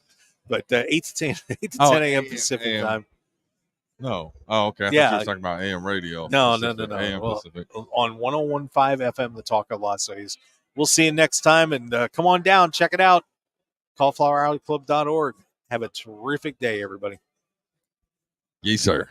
But 8 to 10 a.m. AM, Pacific AM. time. No. Oh, okay. I thought Yeah. you were talking about AM radio. No. AM Well, Pacific. on 101.5 FM, the Talk of Las Vegas. We'll see you next time. And come on down. Check it out. CauliflowerAlleyClub.org. Have a terrific day, everybody. Yes, sir.